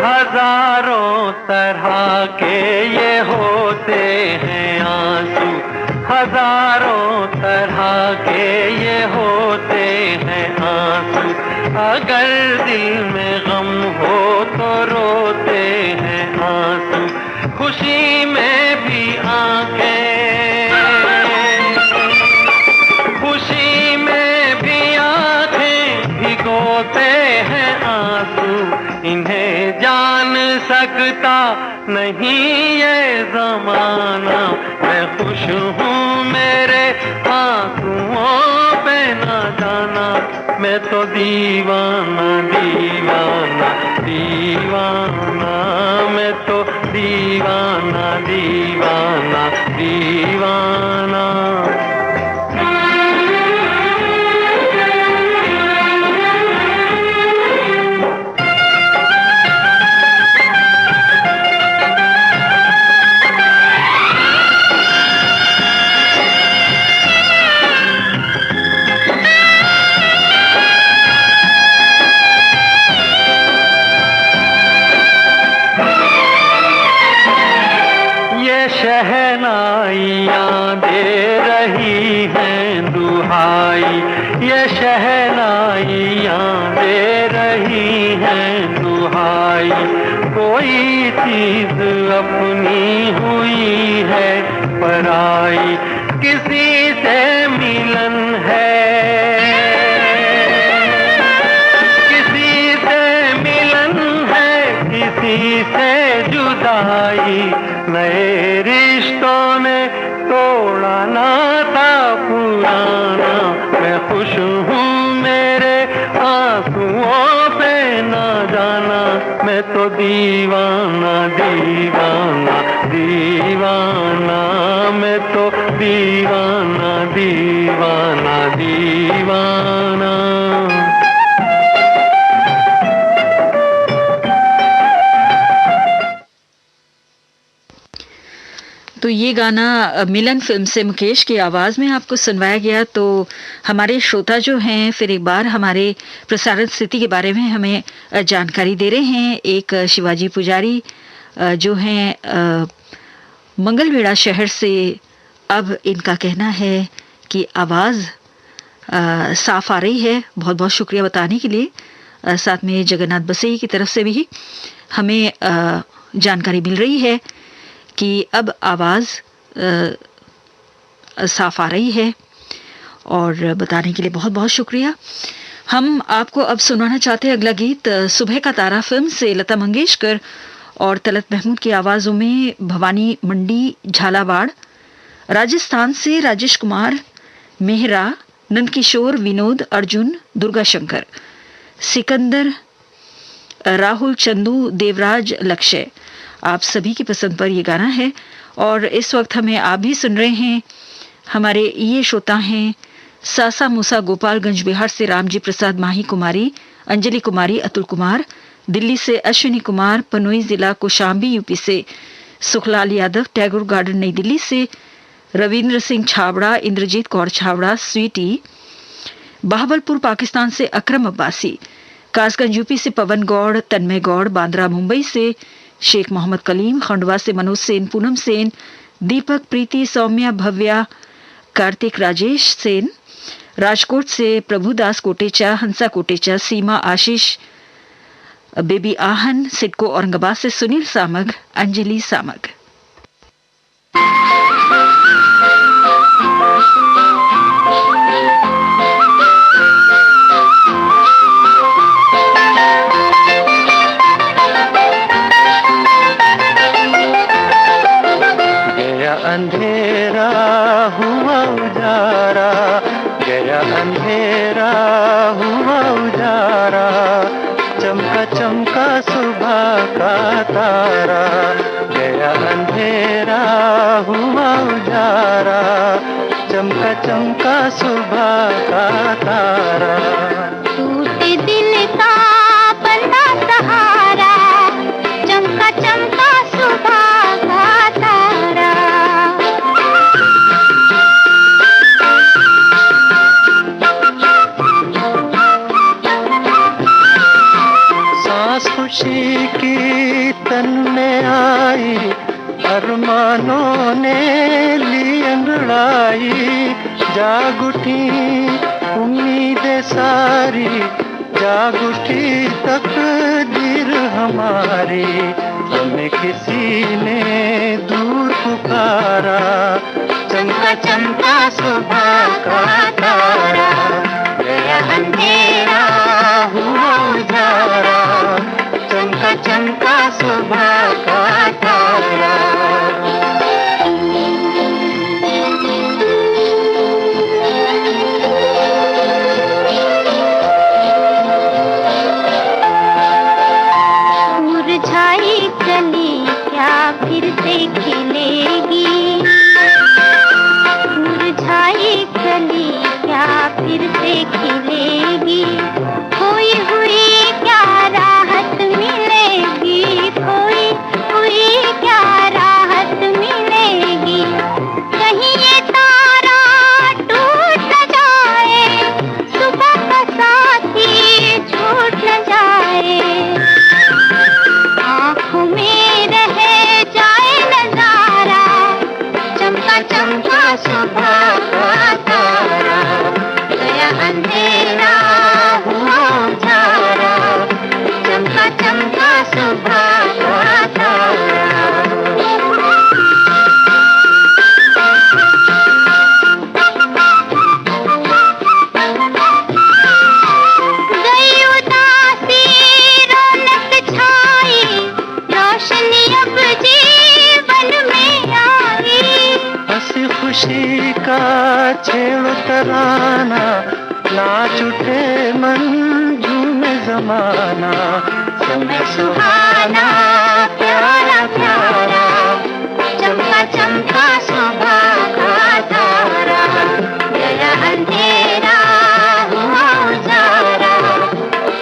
हजारों तरह के ये होते हैं आंसू, हजारों तरह के ये होते हैं आंसू, अगर दिल में गम हो तो रोते हैं आंसू, खुशी में भी आंखें, खुशी में भी आंखें भिगोते हैं आंसू, इन्हें जान सकता नहीं ये ज़माना, मैं खुश हूँ मेरे आंसुओं पे न जाना, मैं तो दीवाना दीवाना दीवाना, मैं तो दीवाना दीवाना दीवाना। शहनाइयाँ दे रही हैं दुहाई, ये शहनाइयाँ दे रही हैं दुहाई, कोई चीज अपनी हुई है पराई, किसी से मिलन है, किसी से मिलन है, किसी से जुदाई, नए रिश्तों ने तोड़ा नाता पुराना, मैं खुश हूँ मेरे आंसुओं पे न जाना, मैं तो दीवाना दीवाना दीवाना, मैं तो दीवाना दीवाना दीवाना। तो ये गाना मिलन फिल्म से मुकेश की आवाज में आपको सुनवाया गया। तो हमारे श्रोता जो हैं फिर एक बार हमारे प्रसारण स्थिति के बारे में हमें जानकारी दे रहे हैं। एक शिवाजी पुजारी जो हैं मंगलवेढ़ा शहर से, अब इनका कहना है कि आवाज़ साफ आ रही है। बहुत बहुत शुक्रिया बताने के लिए। साथ में जगन्नाथ बसई की तरफ से भी हमें जानकारी मिल रही है कि अब आवाज़ साफ आ रही है, और बताने के लिए बहुत बहुत शुक्रिया। हम आपको अब सुनाना चाहते हैं अगला गीत सुबह का तारा फिल्म से लता मंगेशकर और तलत महमूद की आवाज़ों में भवानी मंडी झालावाड़ राजस्थान से राजेश कुमार मेहरा, नंदकिशोर, विनोद, अर्जुन, दुर्गा शंकर, सिकंदर, राहुल, चंदू, देवराज, लक्ष्य, आप सभी की पसंद पर यह गाना है। और इस वक्त हमें आप भी सुन रहे हैं। हमारे ये श्रोता हैं सासा मूसा, गोपालगंज बिहार से रामजी प्रसाद, माही कुमारी, अंजलि कुमारी, अतुल कुमार, दिल्ली से अश्विनी कुमार, पनोई जिला कौशाम्बी यूपी से सुखलाल यादव, टैगोर गार्डन नई दिल्ली से रविंद्र सिंह छाबड़ा, इंद्रजीत कौर छाबड़ा, स्वीटी, बहावलपुर पाकिस्तान से अकरम अब्बासी, कासगंज यूपी से पवन गौड़, तन्मय गौड़, बांद्रा मुंबई से शेख मोहम्मद कलीम, खंडवा से मनोज सेन, पूनम सेन, दीपक, प्रीति, सौम्या, भव्या, कार्तिक, राजेश सेन, राजकोट से प्रभुदास कोटेचा, हंसा कोटेचा, सीमा, आशीष, बेबी आहन, सिडको औरंगाबाद से सुनील सामग, अंजलि सामग। अंधेरा हुआ उजारा, गया अंधेरा हुआ उजारा, चमका चमका सुबह का तारा, गया अंधेरा हुआ उजारा, चमका चमका सुबह का तारा। टूटे दिल का बंदा सहारा, चमका चमका सुबह का तारा। सांस खुशी की तन में आई, अरमानों ने ली अंगड़ाई, जाग उठी उम्मीदें सारी, जाग उठी तकदीर हमारी, हमें किसी ने दूर पुकारा, चमका चमका सुबह का तारा, गया अंधेरा हुआ उजारा, चमका चमका सुबह का तारा। मुरझाई कली क्या फिर से खिलेगी, मुरझाई कली क्या फिर से खिलेगी, खोई हुई क्या राहत मिलेगी, खोई हुई क्या राहत मिलेगी, कहीं ये तारा टूट न जाए, सुबह का साथी छूट न जाए, आँखों में रह जाए नजारा, चमका चमका सुबह का तारा, गया अंधेरा हुआ उजारा, चमका चमका सुबह का तारा। गई उदासी रौनक छाई, रोशनी अब जीवन में आई, हंसी खुशी का छेड़ तराना, नाच उठे मन झूमे जमाना, समय सुहाना प्यारा प्यारा, चमका चमका सुबह का तारा, गया अंधेरा हुआ उजारा,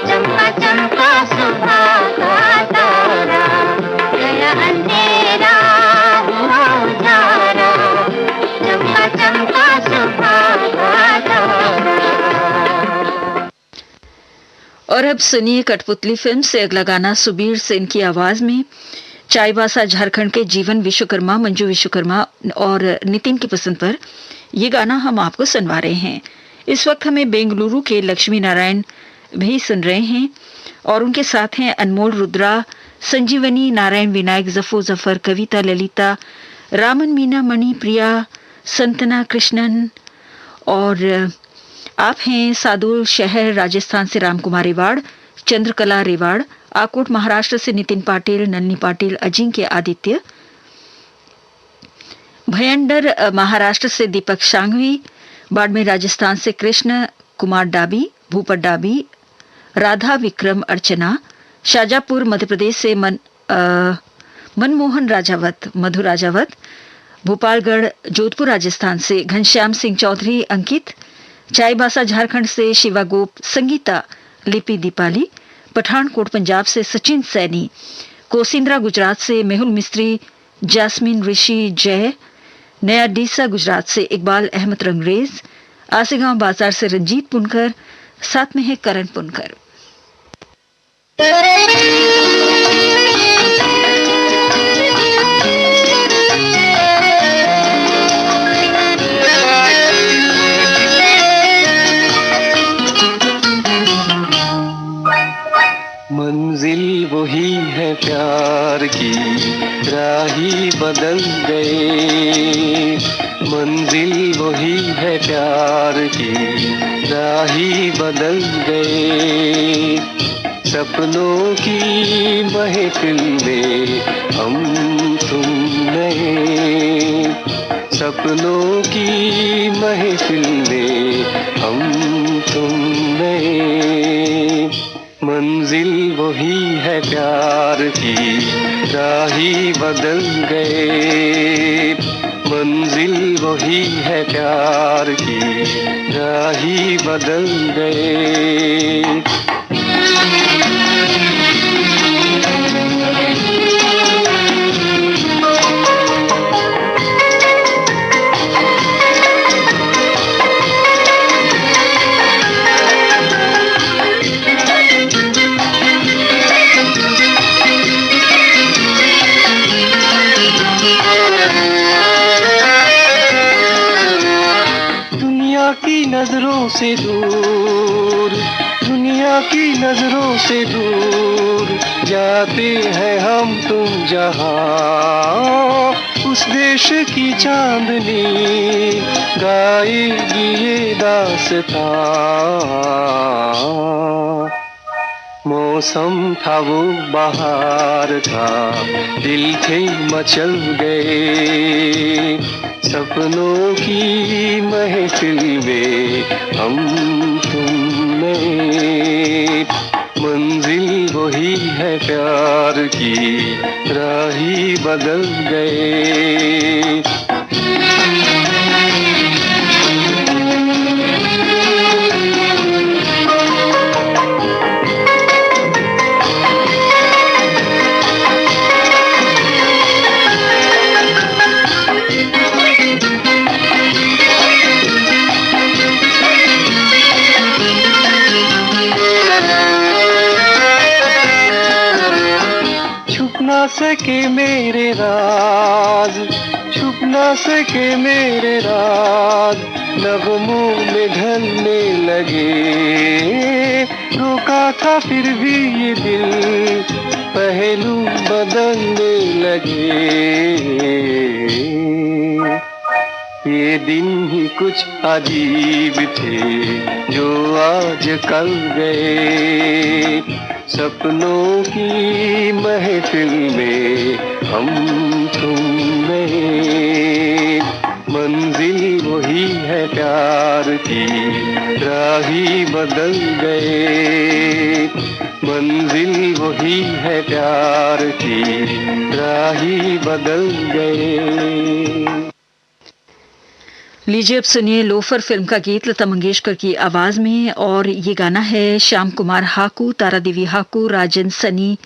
चमका चमका सुबह का तारा, गया अंधेरा हुआ उजारा, चमका चमका सुबह का तारा। और अब सुनिए कठपुतली फिल्म से अगला गाना सुबीर सेन की आवाज में। चाईबासा झारखंड के जीवन विश्वकर्मा, मंजू विश्वकर्मा और नितिन की पसंद पर यह गाना हम आपको सुनवा रहे हैं। इस वक्त हमें बेंगलुरु के लक्ष्मी नारायण भी सुन रहे हैं और उनके साथ हैं अनमोल, रुद्रा, संजीवनी, नारायण, विनायक, जफो जफर, कविता, ललिता, रामन, मीना, मणि, प्रिया, संतना, कृष्णन और आप हैं सादुल शहर राजस्थान से रामकुमार रेवाड़, चंद्रकला रेवाड़, आकोट महाराष्ट्र से नितिन पाटिल, नलनी पाटिल, अजिंक्य, आदित्य, भयंडर महाराष्ट्र से दीपक शांघवी, बाड़मेर राजस्थान से कृष्ण कुमार डाबी, भूपत डाबी, राधा विक्रम अर्चना, शाजापुर मध्य प्रदेश से मनमोहन राजावत, मधु राजावत, भोपालगढ़ जोधपुर राजस्थान से घनश्याम सिंह चौधरी अंकित, चाईबासा झारखंड से शिवा गोप, संगीता, लिपि दीपाली, पठानकोट पंजाब से सचिन सैनी, कोसिंद्रा गुजरात से मेहुल मिस्त्री, जैस्मिन ऋषि जय, नया डीसा गुजरात से इकबाल अहमद रंगरेज, आसेगांव बाजार से रंजीत पुनकर, साथ में है करण पुनकर। मंजिल वही है प्यार की, राही बदल गए। मंजिल वही है प्यार की, राही बदल गए। सपनों की महफिल में हम तुम नए, सपनों की महफिल में हम तुम नए। मंजिल वही है प्यार की, राही बदल गए। मंजिल वही है प्यार की, राही बदल गए। नजरों से दूर, दुनिया की नजरों से दूर जाते हैं हम तुम जहां। उस देश की चांदनी गाएगी ये दास्तां। मौसम था वो बहार का, दिल थे मचल गए। सपनों की महफिल में हम तुम नए। मंजिल वही है प्यार की, राही बदल गए। सके मेरे राज, छुप ना सके मेरे राज। नगमों में ढलने लगे, रोका था फिर भी ये दिल पहलू बदलने लगे। ये दिन ही कुछ अजीब थे जो आज कल गए। सपनों की महफिल में हम तुम नए। मंजिल वही है प्यार की, राही बदल गए। मंजिल वही है प्यार की, राही बदल गए। लीजिए अब सुनिए लोफर फिल्म का गीत लता मंगेशकर की आवाज में, और ये गाना है श्याम कुमार हाकू, तारा देवी हाकू, राजन सनी,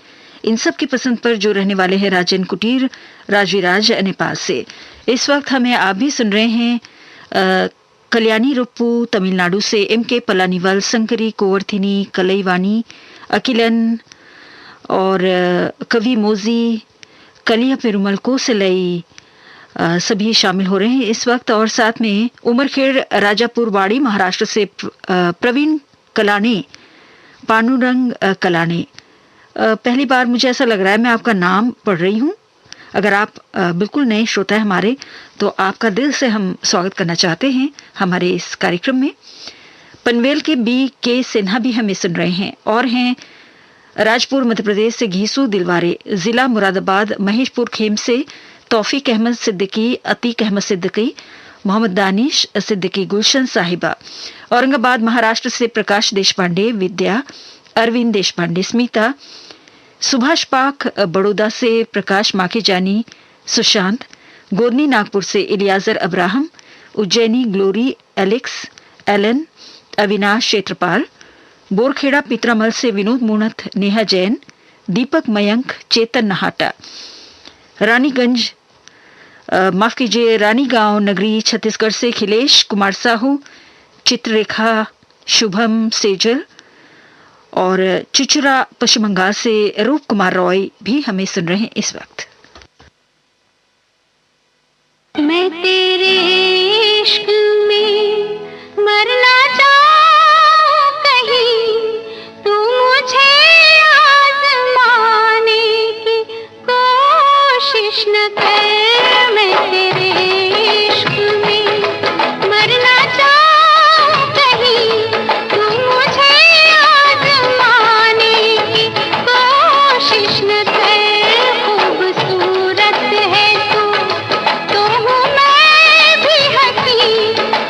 इन सब की पसंद पर जो रहने वाले हैं राजन कुटीर, राजविराज नेपाल से। इस वक्त हमें आप भी सुन रहे हैं कल्याणी रुप्पू तमिलनाडु से, एम के पलानीवाल, शंकरी कोवर्थिनी, कलईवानी, अकिलन और कवि मोजी, कलिया पेरुमल कोसलई सभी शामिल हो रहे हैं इस वक्त। और साथ में उमरखेड़ राजापुर वाड़ी महाराष्ट्र से प्रवीण कलाने, पानुरंग कलाने। पहली बार मुझे ऐसा लग रहा है मैं आपका नाम पढ़ रही हूँ। अगर आप बिल्कुल नए श्रोता है हमारे, तो आपका दिल से हम स्वागत करना चाहते हैं हमारे इस कार्यक्रम में। पनवेल के BK सिन्हा भी हमें सुन रहे हैं, और हैं राजपुर मध्य प्रदेश से घीसू दिलवारे, जिला मुरादाबाद महेशपुर खेम से तौफीक अहमद सिद्दीकी, अतीक अहमद सिद्दीकी, मोहम्मद दानिश सिद्दीकी, गुलशन साहिबा। औरंगाबाद महाराष्ट्र से प्रकाश देशपांडे, विद्या, अरविंद देशपांडे, स्मिता, सुभाष पाक बड़ौदा से प्रकाश माखीजानी, सुशांत, गोदनी नागपुर से Eliezer Abraham, Ujjaini Glory, Alex, Allen, Avinash Kshetrapal, Borkheda Pitramal से विनोद मूणत, नेहा जैन, दीपक मयंक, चेतन नहाटा, रानीगंज माफ कीजिए रानीगांव नगरी छत्तीसगढ़ से खिलेश कुमार साहू, चित्ररेखा, शुभम सेजल और चिचुरा पश्चिम बंगाल से रूप कुमार रॉय भी हमें सुन रहे हैं इस वक्त। मैं तेरे इश्क में मरना चाहूं कहीं, तू मुझे आज़माने की कोशिश न कर। मैं तेरे इश्क में मरना चाहूं कहीं, तू मुझे आज़माने की कोशिश न कर। खूबसूरत है तो हूँ मैं भी हंसी,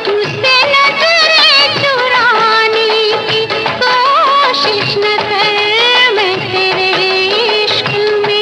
मुझसे नजरें चुराने की कोशिश न कर। मैं तेरे इश्क में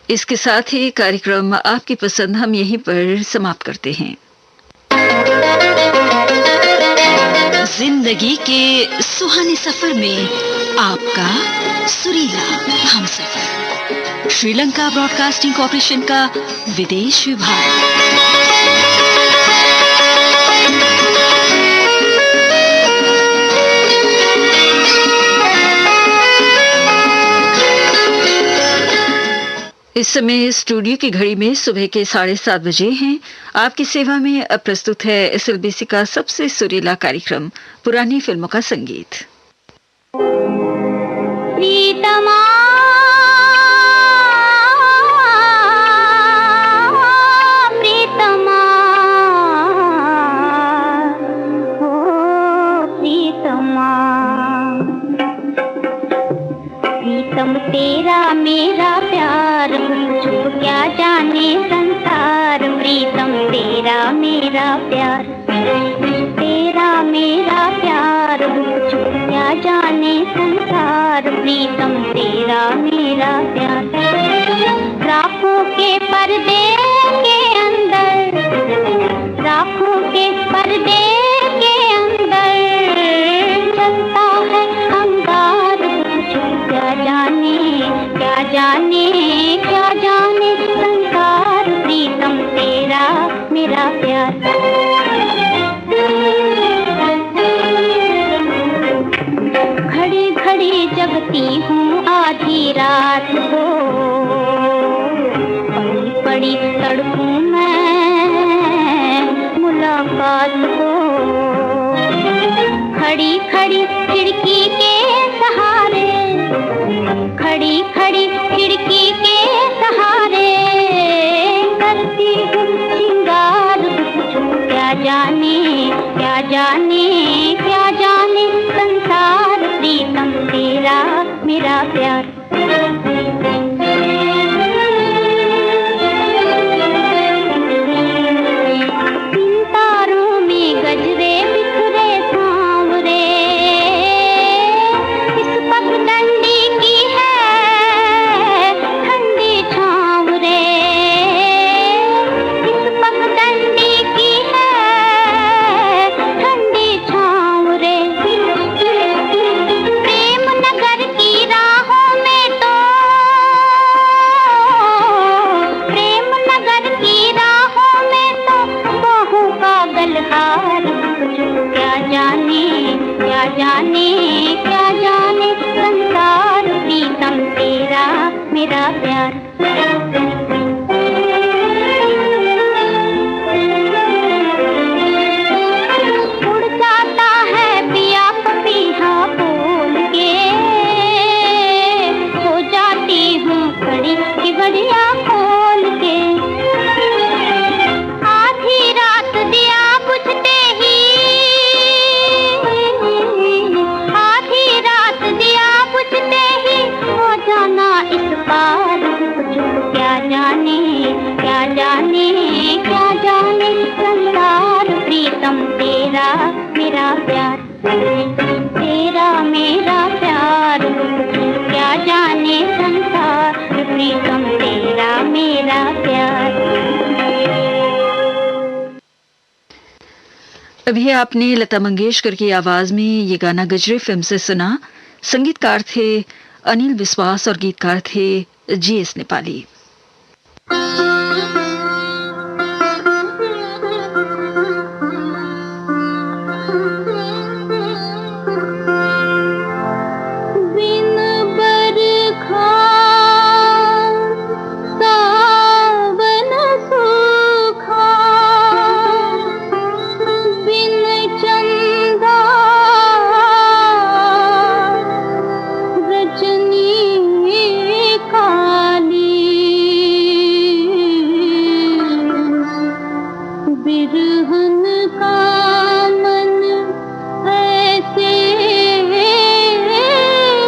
इसके साथ ही कार्यक्रम आपकी पसंद हम यहीं पर समाप्त करते हैं। जिंदगी के सुहाने सफर में आपका सुरीला हमसफर, श्रीलंका ब्रॉडकास्टिंग कॉर्पोरेशन का विदेश विभाग। इस समय स्टूडियो की घड़ी में सुबह के 7:30 बजे हैं। आपकी सेवा में अब प्रस्तुत है एसएलबीसी का सबसे सुरीला कार्यक्रम पुरानी फिल्मों का संगीत। प्रीतमा प्रीतमा प्रीतम तेरा मेरा प्यार, छुप क्या जाने संसार। प्रीतम तेरा मेरा प्यार, तेरा मेरा प्यार, छुप क्या जाने संसार। प्रीतम तेरा मेरा प्यार। राखों के पर्दे के अंदर, राखों के पर्दे के अंदर चलता है अंगार। क्या जाने क्या जाने क्या जाने संसार। प्रीतम तेरा मेरा प्यार। घड़ी घड़ी जगती हूँ आधी रात को, पड़ी पड़ी तड़पूं मैं मुलाकात को। खड़ी खड़ी खिड़की के सहारे, खड़ी खड़ी खिड़की के सहारे करती हूँ श्रृंगार। क्या जाने क्या जाने क्या जाने संसार। प्रीतम तेरा मेरा प्यार। सितारों में गजरे बिखरे सांवरे, इस पगडंडी की है ठंडी छाँव रे। इस पगडंडी की है ठंडी छाँव रे। प्रेम नगर की राहों में तो, प्रेम नगर की राहों में तो बाहों का गलहार। क्या जाने क्या जाने क्या जाने संसार। प्रीतम तेरा मेरा प्यार। उड़ जाता है पिया पपीहा बोल के, हो जाती हूँ खड़ी चिड़िया खोल के। आधी रात दिया बुझते ही, आधी रात दिया बुझते ही हो जाना इस पार। क्या जाने क्या जाने क्या जाने संसार। प्रीतम तेरा मेरा प्यार, तेरा मेरा प्यार। क्या जाने संसार। प्रीतम तेरा मेरा प्यार। अभी आपने लता मंगेशकर की आवाज में ये गाना गजरे फिल्म से सुना। संगीतकार थे अनिल विश्वास और गीतकार थे जीएस नेपाली। बिन बरखा सावन सूखा, बिन चंदा रजनी काली। बिरहन का मन ऐसे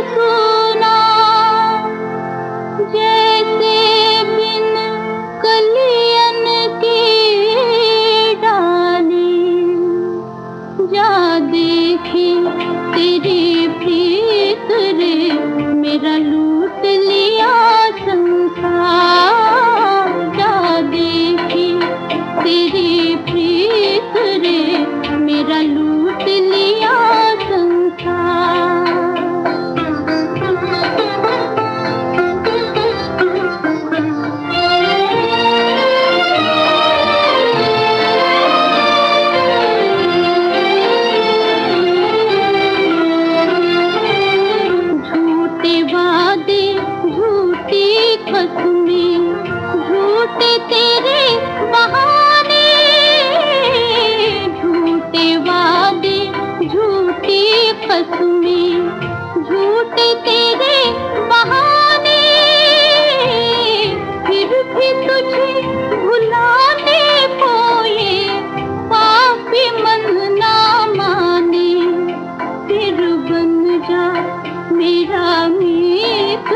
सुना, जैसे बिन कलियन की डाली। जा देखी तेरी प्रीत रे, मेरा लूट लिया संसार। जा देखी तेरी प्रीत रे, मेरा लूट लिया संसार। झूठे वादे झूठी कसमें, झूठे तेरे बहाने। झूठे वादे झूठी कसमें, झूठे तेरे बहाने। फिर भी तुझे भुलाने को ये पापी मन ना माने। फिर बन जा मेरा मीत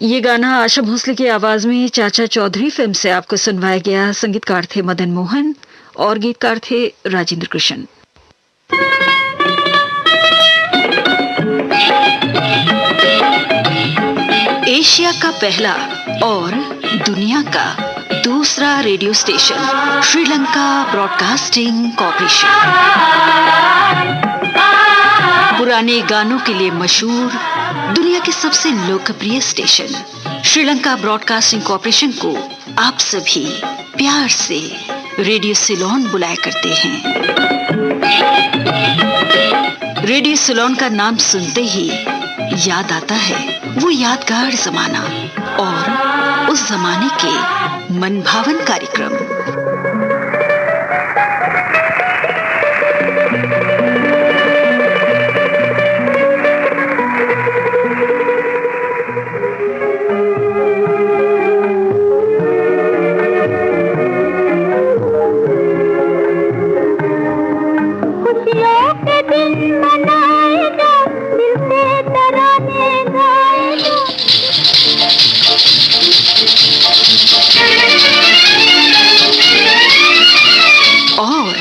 ये गाना आशा भोसले की आवाज में चाचा चौधरी फिल्म से आपको सुनवाया गया। संगीतकार थे मदन मोहन और गीतकार थे राजेंद्र कृष्ण। एशिया का पहला और दुनिया का दूसरा radio station Sri Lanka broadcasting corporation पुराने गानों के लिए मशहूर दुनिया के सबसे लोकप्रिय स्टेशन श्रीलंका ब्रॉडकास्टिंग कॉर्पोरेशन को आप सभी प्यार से रेडियो सिलोन बुलाया करते हैं। रेडियो सिलोन का नाम सुनते ही याद आता है वो यादगार जमाना और उस जमाने के मनभावन कार्यक्रम। और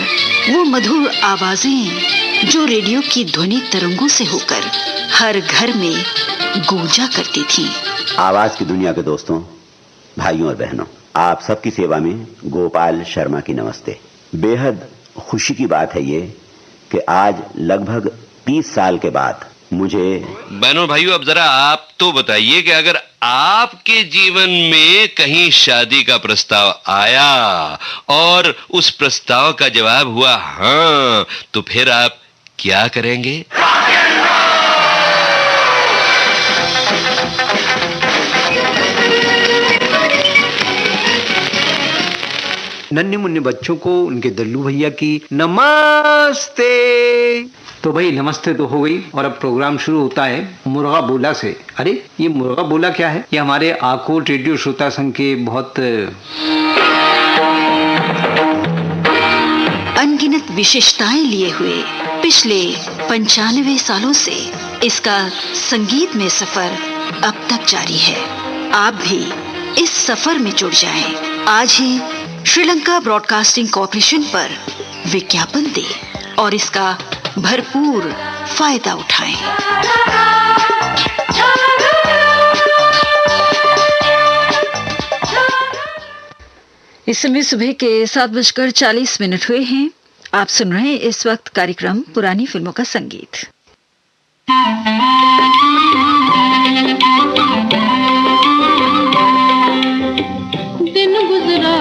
वो मधुर आवाजें जो रेडियो की ध्वनि तरंगों से होकर हर घर में गूंजा करती थीं। आवाज की दुनिया के दोस्तों, भाइयों और बहनों, आप सबकी सेवा में गोपाल शर्मा की नमस्ते। बेहद खुशी की बात है ये कि आज लगभग 30 साल के बाद मुझे बहनों भाइयों, अब जरा आप तो बताइए कि अगर आपके जीवन में कहीं शादी का प्रस्ताव आया और उस प्रस्ताव का जवाब हुआ हाँ, तो फिर आप क्या करेंगे? नन्हे मुन्ने बच्चों को उनके दल्लू भैया की नमस्ते। तो भाई नमस्ते तो हो गई और अब प्रोग्राम शुरू होता है मुर्गा बोला से। अरे ये मुर्गा बोला क्या है? ये हमारे आकोट रेडियो श्रोता संघ के बहुत अनगिनत विशेषताएं लिए हुए पिछले 95 सालों से इसका संगीत में सफर अब तक जारी है। आप भी इस सफर में जुड़ जाएं। आज ही श्रीलंका ब्रॉडकास्टिंग कॉर्पोरेशन पर विज्ञापन दें और इसका भरपूर फायदा उठाएं। इस समय सुबह के 7:40 हुए हैं। आप सुन रहे हैं इस वक्त कार्यक्रम पुरानी फिल्मों का संगीत। दिन गुजरा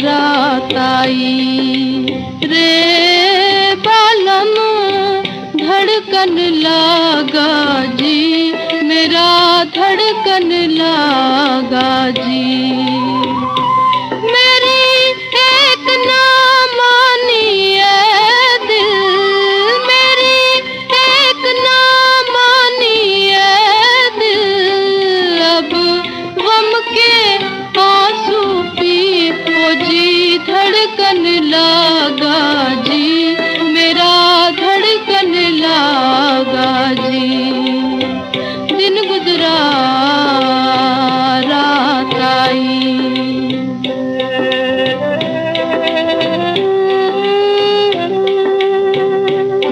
रात आई रे बालम, धड़कन लागा जी मेरा, धड़कन लागा जी। मेरी एक ना मानी है दिल, मेरी एक ना मानी है दिल, अब गम के आंसू पी ओ जी, धड़कन लागा जी मेरा, धड़कन लागा जी। दिन गुजरा रात आई,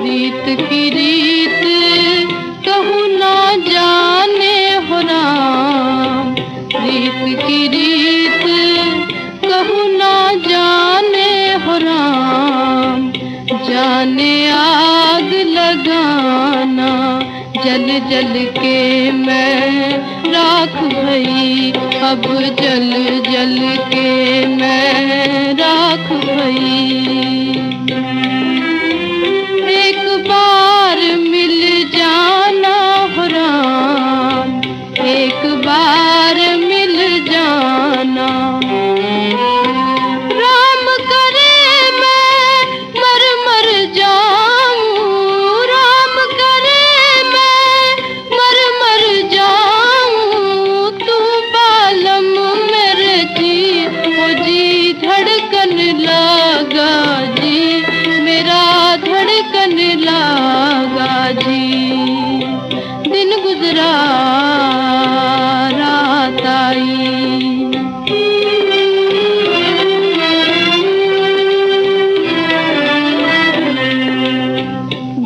रीत की रीत कहूँ ना जाने हो राम, रीत की रीत कहूँ ना जाने हो राम, जाने आग लगाना जल जल के मैं राख भई, अब जल जल के मैं राख भई। एक बार मिल जाना हो राम, एक बार मिल जाना, राम करे मैं मर मर जाऊं, राम करे मैं मर मर जाऊं, तू बालम मेरे जी ओ जी, धड़कन लागा जी मेरा, धड़कन लागा जी। दिन गुजरा गुजरा रात आई।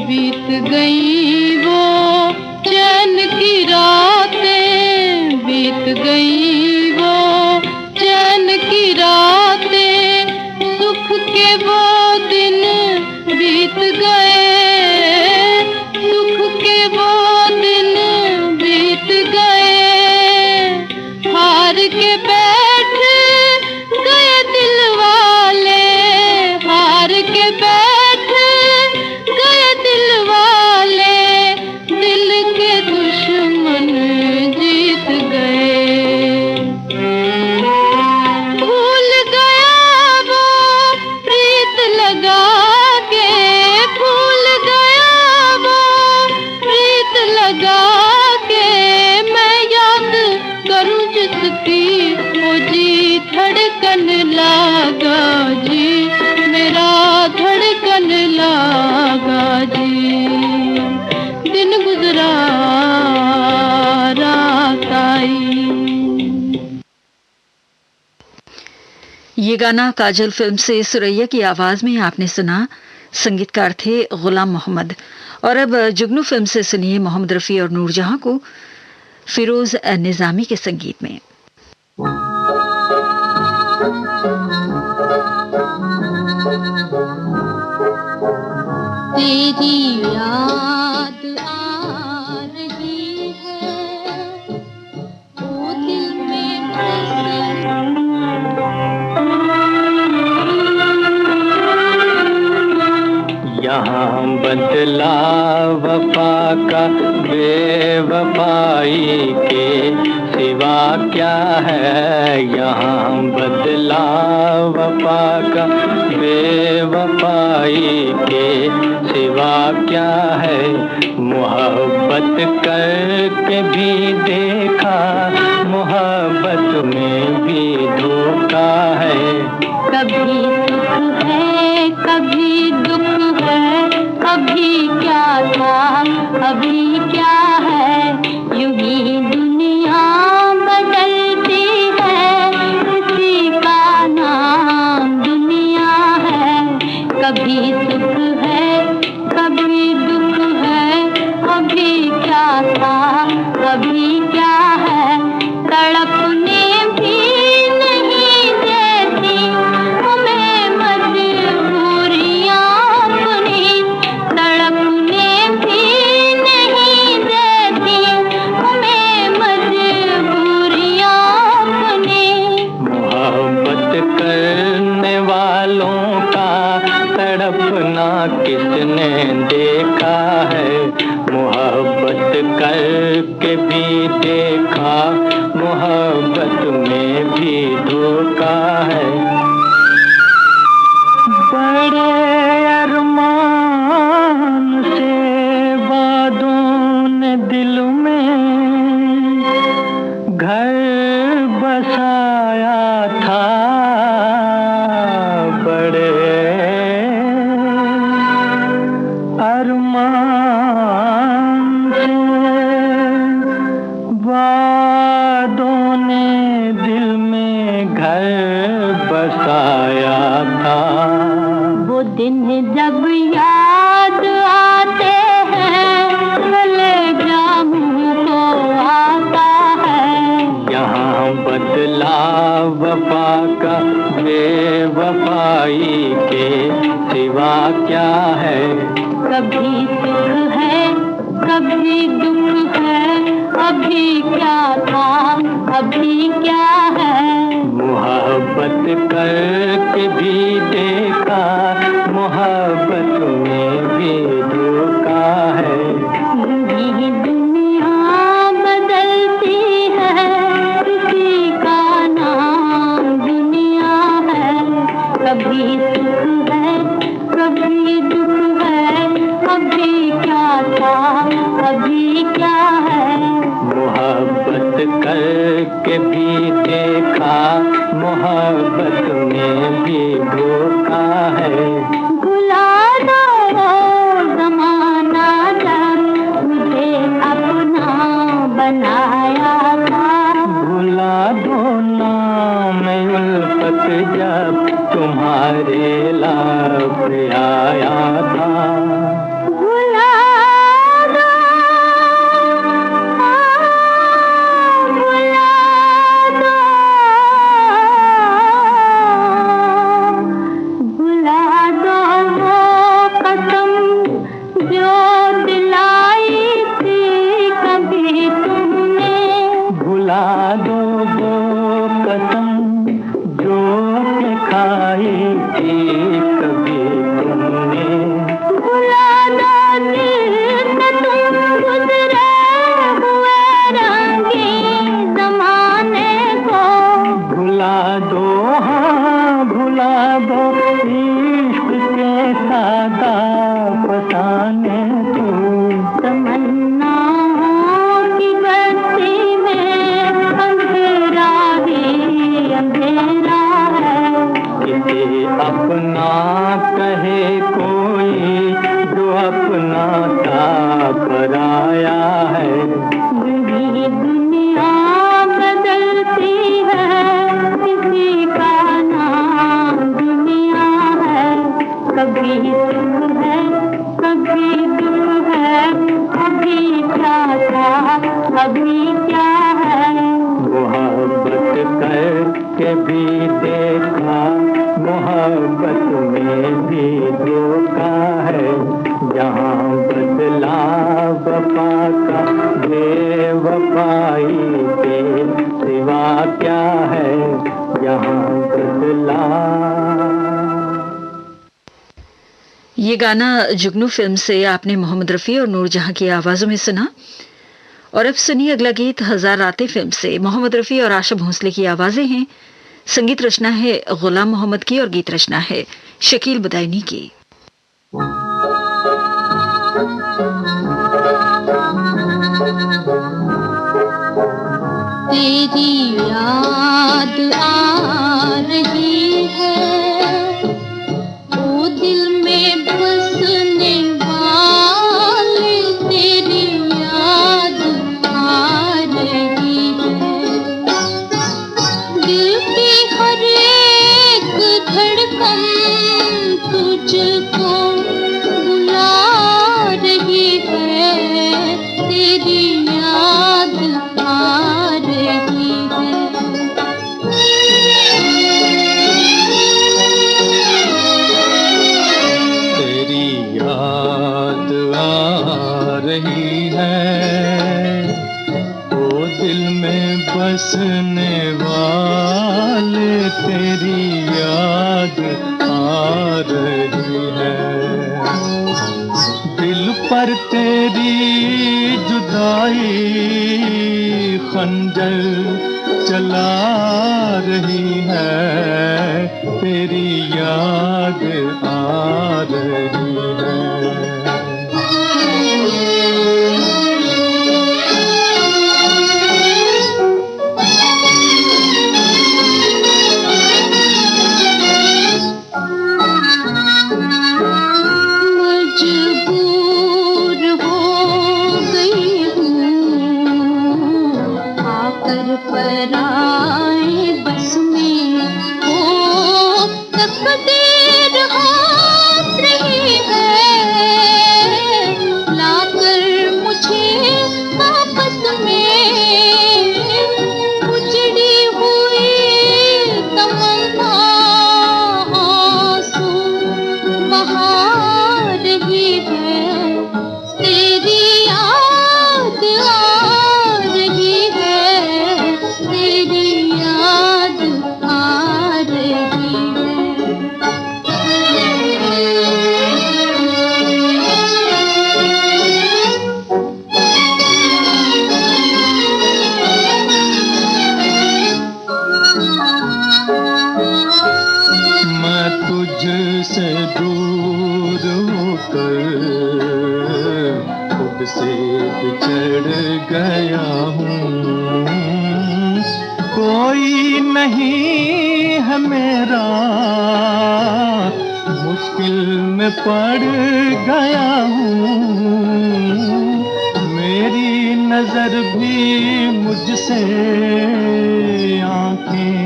बीत गई वो चैन की रातें, बीत गई वो चैन की रातें, सुख के वो दिन बीत गए, सुख के वो दिन बीत गए। हार के बैठ गए दिल वाले, हार के बैठ गए दिल वाले, दिल के दुश्मन जीत गए। भूल गया वो प्रीत लगा के, भूल गया वो प्रीत लगा के, मैं याद करूं जिसकी वो जी धड़कन लागा जी, मेरा धड़कन लागा जी। दिन गुजरा रात आई। ये गाना काजल फिल्म से सुरैया की आवाज में आपने सुना। संगीतकार थे गुलाम मोहम्मद। और अब जुगनू फिल्म से सुनिए मोहम्मद रफी और नूरजहां को फिरोज निजामी के संगीत में। तेरी याद आ रही है, ओ दिल में यहाँ बदला वफा का बेवफाई के सिवा क्या है, यहाँ बदला वफा का बेवफाई के सिवा क्या है। मोहब्बत करके भी देखा, मोहब्बत में भी धोखा है। कभी सुख है कभी दुख है, कभी क्या था अभी क्या है, यूं ही दुनिया बदलती है, इसी का नाम दुनिया है। कभी सुख है कभी दुख है, अभी क्या था अभी क्या है, तड़पने भी नहीं देती हमें मजबूरियां अपनी, तड़पने भी नहीं देती हमें मजबूरियां अपनी। मोहब्बत करने वालों का तड़पना किसने देखा है, मोहब्बत करके भी देखा, मोहब्बत में भी धोखा है। बड़े अरमान से वादों ने दिल में घर बसाया था, बड़े अरमान से वादों ने दिल में घर बसाया था। वो दिन जब याद आते हैं, कलेजा मुंह को आता है। यहाँ बदला वफा का बेवफाई के सिवा क्या है। कभी सुख है कभी दुख है, अभी क्या था अभी क्या है। मोहब्बत करके भी देखा, मोहब्बत में भी धोखा है। ये दुनिया बदलती है, इसी का नाम दुनिया है। कभी सुख है कभी दुख है, अभी क्या था अभी क्या है। मोहब्बत करके भी देखा, मोहब्बत में भी धोखा है। भुला दो वो ज़माना जब मुझे अपना तुम्हारे लब आया था। भुला दो, भुला दो, भुला दो वो कसम जो दिलाई थी कभी तुमने। भुला दो वो कसम जो के खाई थी कभी तुमने। भुला दो जिससे तुम गुजरे हुए रंगीन ज़माने को। भुला दो, हाँ भुला दो इश्क के सादा फसाने को। तमन्नाओं की बस्ती में अंधेरा ही अंधेरा है। किसे अपना कहे कोई जो अपना सा पराया है। यही दुनिया बदलती है, किसी का नाम दुनिया है। कभी सुख है, कभी दुख है, कभी क्या था, कभी क्या है। मोहब्बत करके भी देखा, मोहब्बत में भी धोखा है। जहाँ बदला वफा का बेवफाई के सिवा क्या है। जहाँ बदला। ये गाना जुगनू फिल्म से आपने मोहम्मद रफ़ी और नूरजहां की आवाजों में सुना। और अब सुनिए अगला गीत हजार रातें फिल्म से। मोहम्मद रफ़ी और आशा भोंसले की आवाजें हैं। संगीत रचना है गुलाम मोहम्मद की और गीत रचना है शकील बदायूनी की। तेरी याद आ रही है, वो दिल में बसने वाले। तेरी याद आ रही है, दिल की हर एक धड़कन तुझको बुला रही है। तेरी याद आ रही है। तेरी याद आ रही है, वो दिल में बसने वाले। तेरी याद आ रही है, दिल पर तेरी जुदाई खंजर चला रही है। तेरी याद आ रही है। मजबूर हो गई हूँ आकर पराए बस में। हो तकदीर हाथ रही है, लाकर मुझे वापस में। उजड़ी हुई तमन्ना आंसू बहा रही है। तेरी याद आ रही है, तेरी याद आ रही मैं तुझसे दूर होकर खुद से बिछड़ गया हूँ। कोई नहीं है मेरा, मुश्किल में पड़ गया हूँ। मेरी नजर भी मुझसे आंखें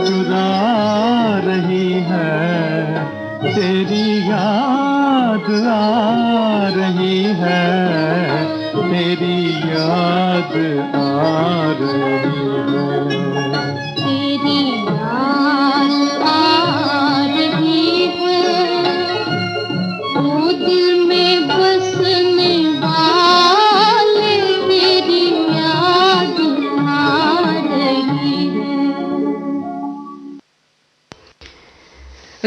चुरा रही है, तेरी याद आ रही है, तेरी याद आ रही है, तेरी याद आ रही है, ओ दिल में बसने वाले, तेरी याद आ रही है।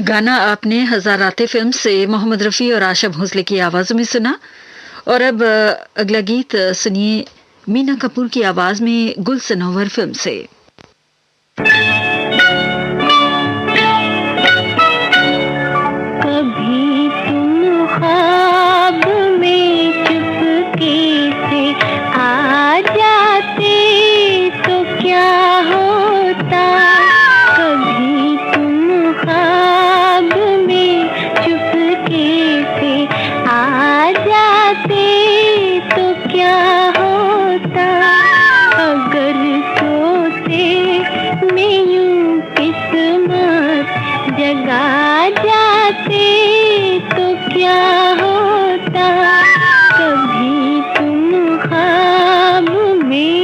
गाना आपने हजाराते फिल्म से मोहम्मद रफी और आशा भोसले की आवाजों में सुना। और अब अगला गीत सुनिए मीना कपूर की आवाज में गुल सनोवर फिल्म से। कभी तुम ख्वाब में चुपके से आ जाते तो क्या होता, कभी तुम ख्वाब में चुपके से आ जाते तो क्या होता, अगर सोते मैं यूं किस्मत जगा जाते तो क्या होता, कभी तुम ख्वाब में।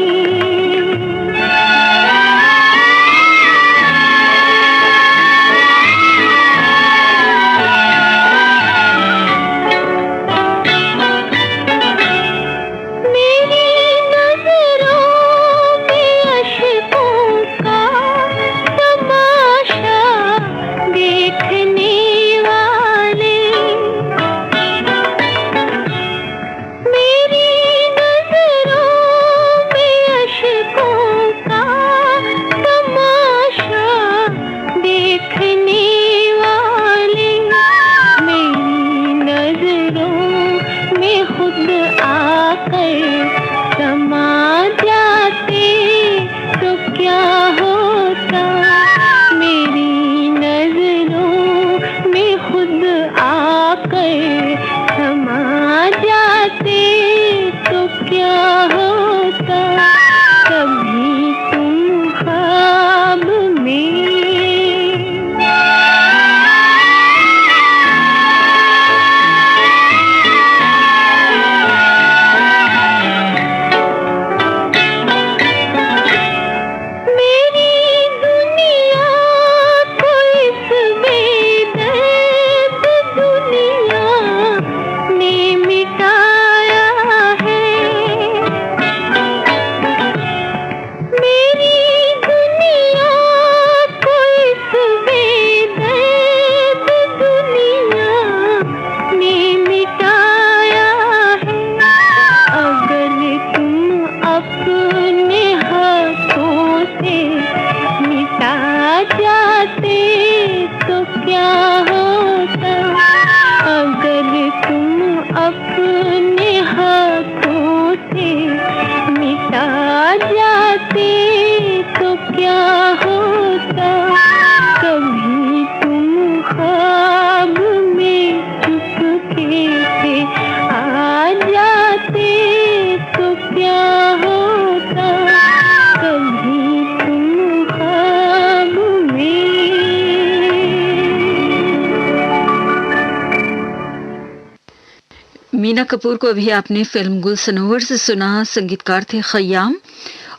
मीना कपूर को अभी आपने फिल्म गुल सनोवर से सुना। संगीतकार थे खयाम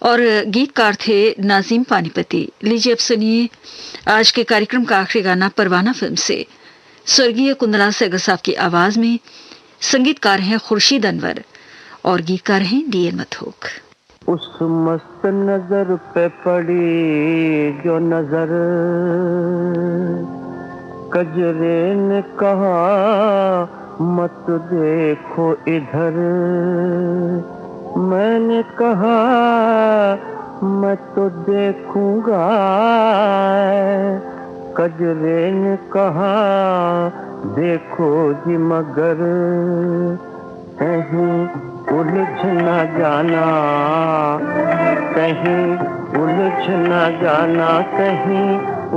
और गीतकार थे नाजिम पानीपति। लीजिए अब सुनिए आज के कार्यक्रम का आखिरी गाना परवाना फिल्म से। स्वर्गीय कुंदला सहगल साहब की आवाज में संगीतकार हैं खुर्शीद अनवर और गीतकार हैं डीएन मथोक। उस मस्त नजर पे पड़ी जो नजर, कजरे ने कहा मत देखो इधर, मैंने कहा मैं तो देखूंगा, कजरे ने कहा देखो जी मगर कहीं उलझ न जाना, कहीं उलझ न जाना, कहीं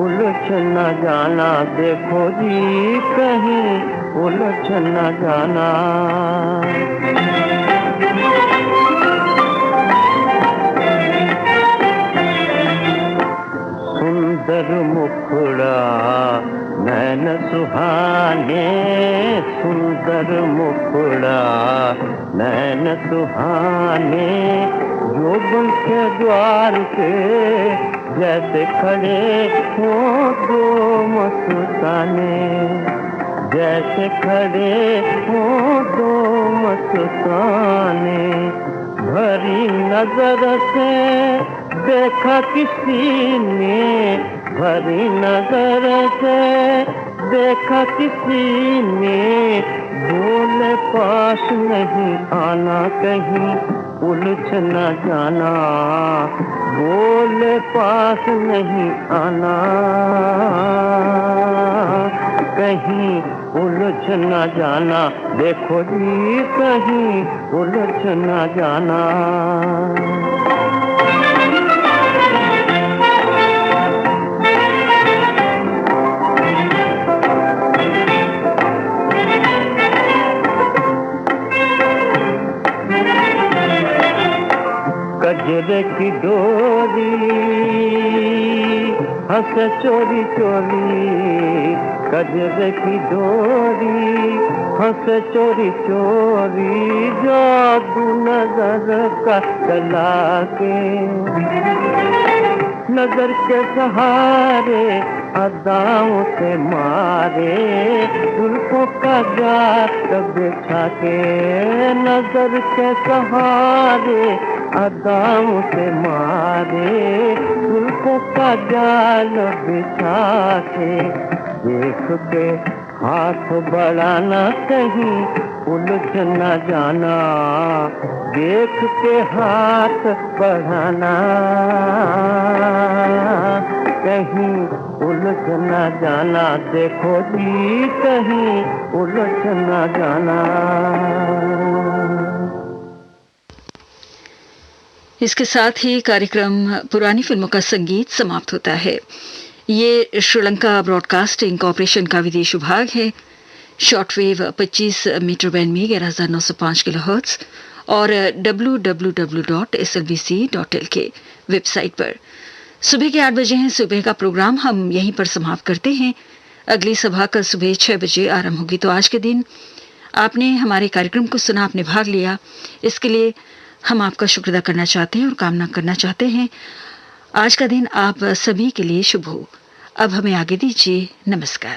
उलझ न जाना, देखो जी कहीं उलझ न जाना। सुंदर मुखड़ा नैन सुहाने सुंदर मुखड़ा, नैन सुहाने जोबन के द्वार पे जैसे खड़े हो दो मस्ताने, जैसे खड़े हो दो मस्ताने। भरी नजर से देखा किसी ने, भरी नजर से देखा किसी ने, बोले पास नहीं आना कहीं उलझ न जाना, बोले पास नहीं आना कहीं उलझ न जाना, देखो जी कहीं उलझ न जाना। कजरे की डोरी हंस चोरी चोरी, कजरे की डोरी हंस चोरी चोरी, जादू नजर का चला के, नजर के सहारे अदाओं से मारे, जुल्फों का जाल बिछा के, नजर के सहारे अदाओं से मारे, जुल्फों का जाल बिछा के, देख के हाथ बढ़ाना कहीं उलझ न जाना, देख के हाथ बढ़ाना कहीं उलझ न जाना, देखो जी कहीं उलझ न जाना। इसके साथ ही कार्यक्रम पुरानी फिल्मों का संगीत समाप्त होता है। ये श्रीलंका ब्रॉडकास्टिंग कॉरपोरेशन का विदेश विभाग है। शॉर्टवेव 25 मीटर बैंड में 11905 किलोहर्ट्ज और www.slbc.lk वेबसाइट पर। सुबह के 8 बजे हैं सुबह का प्रोग्राम, हम यहीं पर समाप्त करते हैं। अगली सभा कल सुबह 6 बजे आरंभ होगी। तो आज के दिन आपने हमारे कार्यक्रम को सुना, आपने भाग लिया, इसके लिए हम आपका शुक्र अदा करना चाहते हैं और कामना करना चाहते हैं आज का दिन आप सभी के लिए शुभ हो। अब हमें आगे दीजिए, नमस्कार।